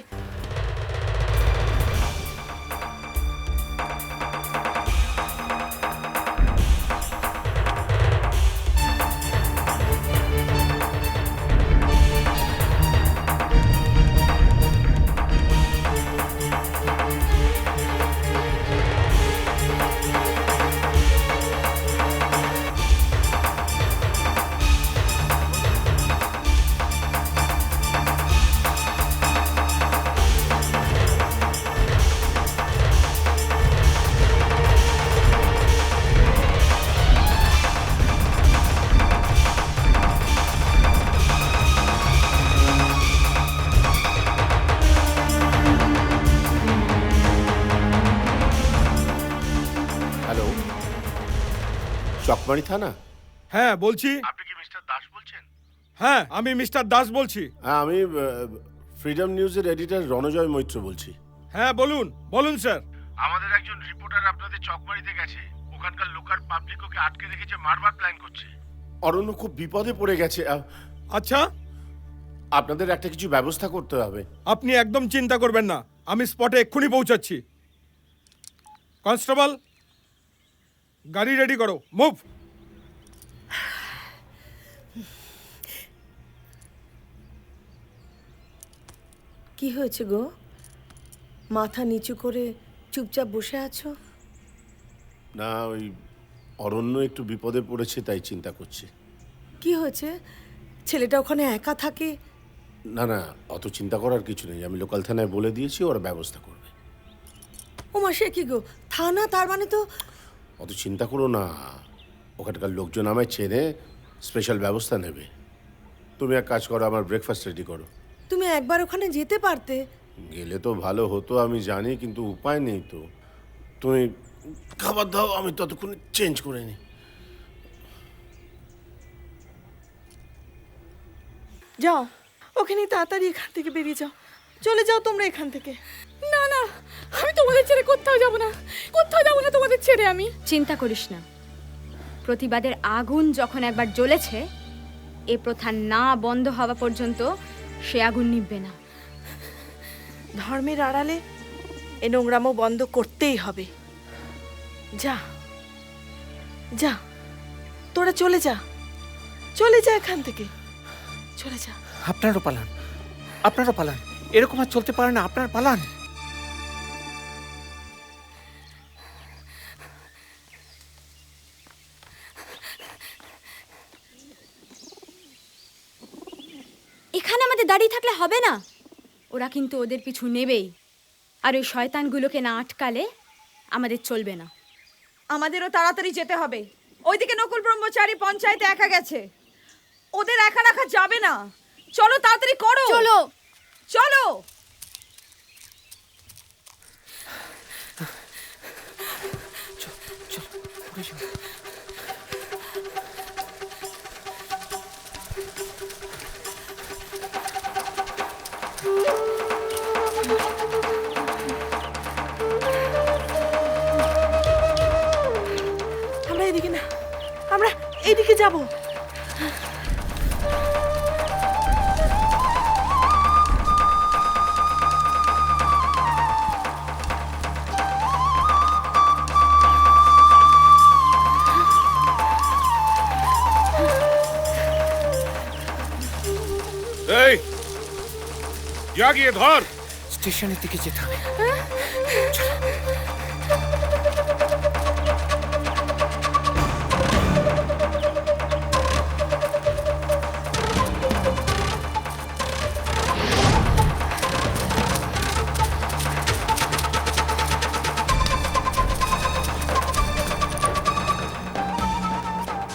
হ্যালো, চকমারি থানা?
হ্যাঁ বলছি।
আপনি কি মিস্টার দাস বলছেন?
হ্যাঁ আমি মিস্টার দাস বলছি।
হ্যাঁ, আমি ফ্রিডম নিউজের এডিটর রণজয় মৈত্র বলছি।
হ্যাঁ বলুন, বলুন স্যার।
আমাদের একজন রিপোর্টার আপনাদের চকমারিতে গেছে। ওখানকার লোকাল পাবলিক ওকে আটকে রেখেছে, মারবার প্ল্যান করছে। অরণ্য খুব বিপদে পড়ে গেছে।
আচ্ছা,
আপনাদের একটা কিছু ব্যবস্থা করতে হবে।
আপনি একদম চিন্তা করবেন না, আমি স্পটে এক্ষুনি পৌঁছাচ্ছি। কনস্টেবল, গাড়ি রেডি করো, মুভ।
কি হয়েছে গো? মাথা নিচু করে চুপচাপ বসে আছো?
না, ওই অরণ্য একটু বিপদে পড়েছে, তাই চিন্তা করছি।
কি হয়েছে? ছেলেটা ওখানে একা থাকে?
না না, অত চিন্তা করার কিছু নেই। আমি লোকাল থানায় বলে দিয়েছি, ওরা ব্যবস্থা করবে।
ও মা, সে কি গো? থানা, তার মানে তো।
অত চিন্তা করো না, ওখানকার লোকজন আমায় চেনে, স্পেশাল ব্যবস্থা নেবে। তুমি এক কাজ করো, আমার ব্রেকফাস্ট রেডি করো।
তুমি একবার ওখানে যেতে পারতে।
গেলে তো ভালো হতো, আমি জানি, কিন্তু উপায় নেই তো। তুমি খাবার দাও, আমি ততক্ষণে চেঞ্জ করে নিই।
যাও, ওখানে তাড়াতাড়ি এখান থেকে বেরিয়ে যাও। চলে যাও তোমরা এখান থেকে।
না না, আমি তোমাদের ছেড়ে কোথাও যাব না, কোথাও যাব না তোমাদের ছেড়ে আমি।
চিন্তা করিস না, প্রতিবাদের আগুন যখন একবার জ্বলেছে, এ প্রথা না বন্ধ হওয়া পর্যন্ত সে আগুন নিভবে না।
ধর্মের আড়ালে এ নোংরামো বন্ধ করতেই হবে। যা যা, তোরা চলে যা, চলে যা এখান থেকে, চলে যা।
আপনারও পালান, আপনারও পালান। এরকম আর চলতে পারে না, আপনার পালান।
এখানে আমাদের দাঁড়িয়ে থাকলে হবে না। ওরা কিন্তু ওদের পিছু নেবেই, আর ওই শয়তানগুলোকে না আটকালে আমাদের চলবে না।
আমাদেরও তাড়াতাড়ি যেতে হবে। ওইদিকে নকুল ব্রহ্মচারী পঞ্চায়েতে একা গেছে, ওদের একা রাখা যাবে না। চলো তাড়াতাড়ি করো,
চলো
চলো।
আমরা এদিকে না, আমরা এইদিকে যাব।
এই যা গিয়ে ধর।
স্টেশনের দিকে যেতে হবে।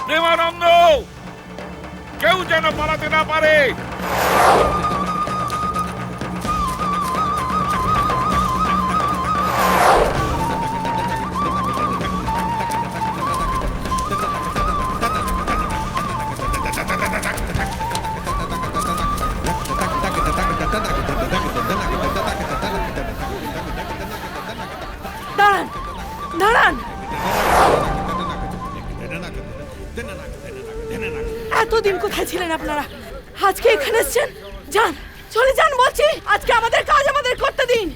প্রেমানন্দ, কেউ যেন পালাতে না পারে।
দাঁড়ান, দাঁড়ান। এতদিন কোথায় ছিলেন আপনারা? আজকে এখানে এসেছেন? যান, চলে যান বলছি। আজকে আমাদের কাজ আমাদের করতে দিন।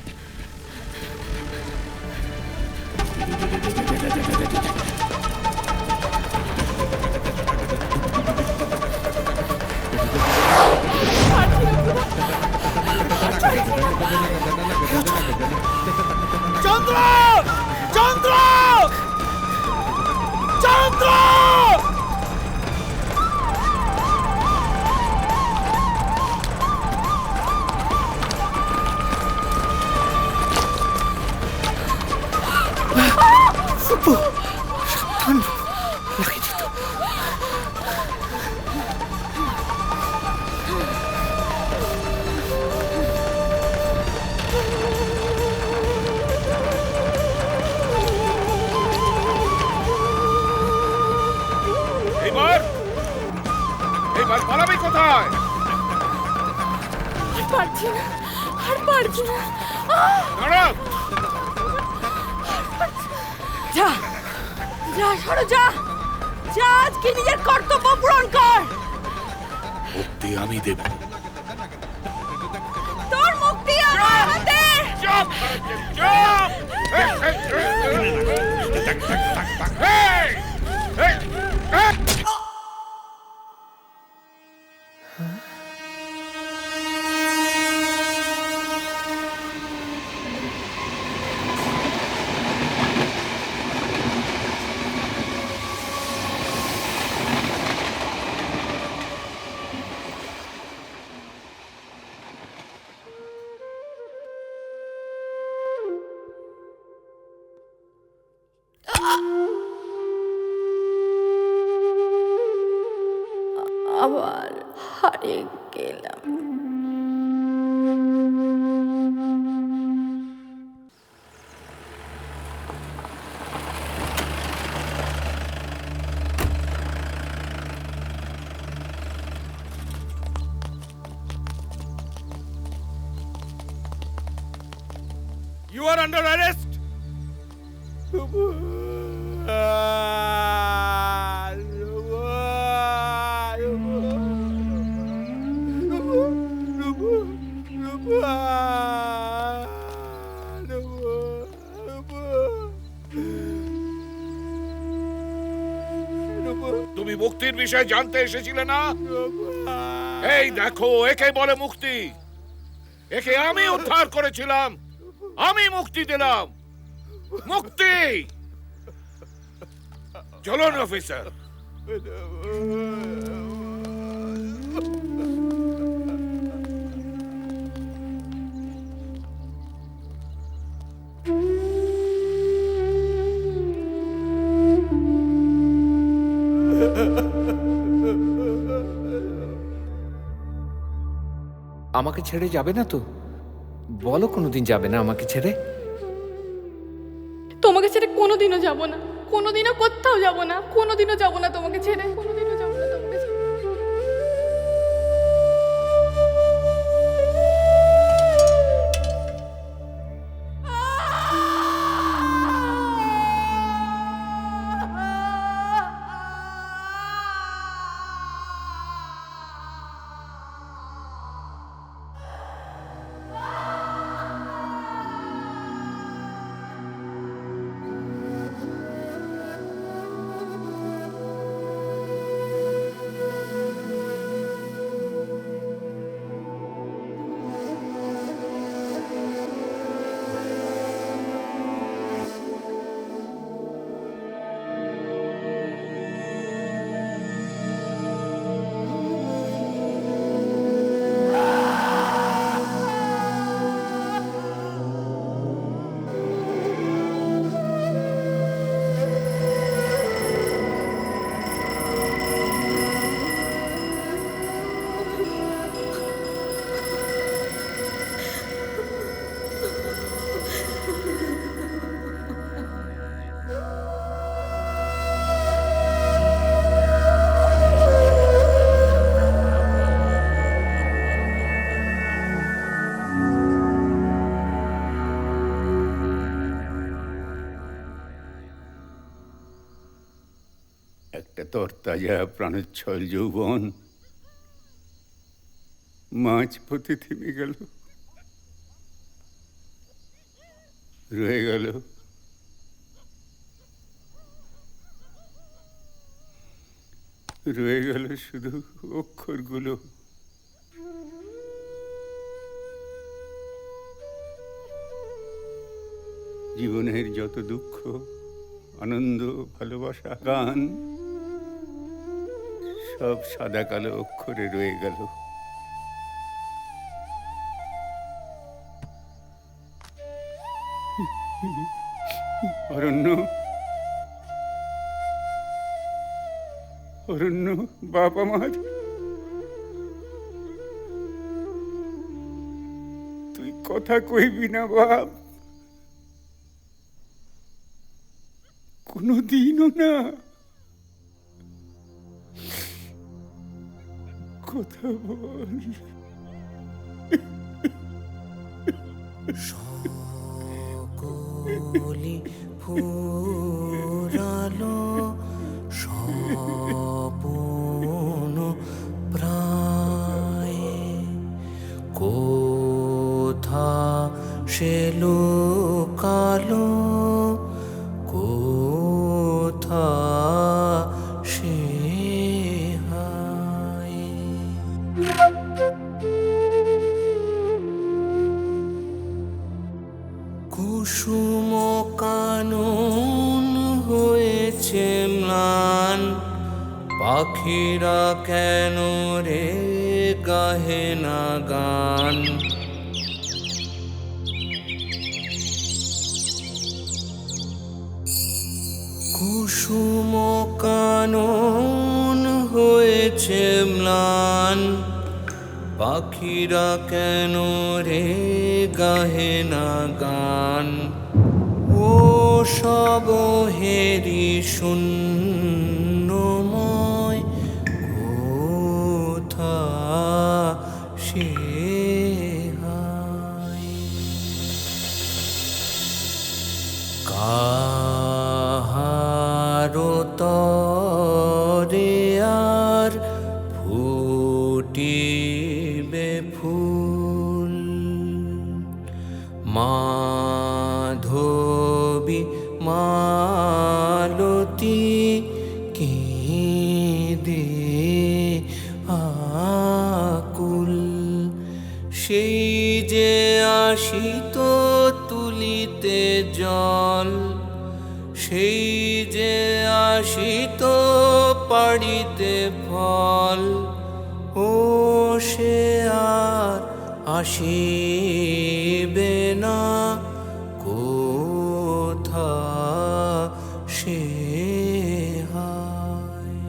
চন্দ্র, চন্দ্র, চন্দ্র!
সাবধান, লাগিয়ে দিত।
এইবার এইবার পালাবি কোথায়?
পারছি না, আর পারছি না।
দাঁড়া।
যা, যা, সরো, যা, যা। আজকে নিজের কর্তব্য পূরণ কর।
মুক্তি আমি দেব।
তোর মুক্তি আমার হাতে।
চুপ, চুপ। এই, এই, এই।
আবার হারিয়ে গেলাম।
You are under arrest. তুমি মুক্তির বিষয়ে জানতে এসেছিলে না? এই দেখো, একে বলে মুক্তি। একে আমি উদ্ধার করেছিলাম, আমি মুক্তি দিলাম। মুক্তি। চলুন অফিসার।
আমাকে ছেড়ে যাবে না তো? বলো কোনোদিন যাবে না আমাকে ছেড়ে?
তোমাকে ছেড়ে কোনোদিনও যাব না, কোনোদিনও কোথাও যাব না, কোনোদিনও যাব না তোমাকে ছেড়ে, কোনোদিনও যাব না তোমাকে ছেড়ে।
একটা তরতাজা প্রাণোচ্ছল যৌবন মাঝ পথে থেমে গেল, রয়ে গেল শুধু অক্ষরগুলো। জীবনের যত দুঃখ, আনন্দ, ভালোবাসা, গান সব সাদা কালো অক্ষরে রয়ে গেল। অরণ্য, অরণ্য, বাপ আমার, তুই কথা কইবি না বাপ? কোনোদিনও না? কথা বল।
সকলি ফুরালো স্বপন প্রায়, কোথা সে লুকালো, কোথা সে হায়। কুসুম কানন হয়েছে ম্লান, পাখিরা কেন রে গাহে না গান। কুসুম কানন হয়েছে ম্লান, পাখিরা কেন রে গাহে না গান। ও সব হেরি শূন্যময়, কোথা সে হায়। কাহারো তরে আর ফুটিবে ফুল, মাধবী মালতী কেঁদে আকুল। সেই যে আসিত তুলিতে জল, সেই যে আসিত পাড়িতে ফল, ও সে আর আসিবে না, কোথা সে হায়।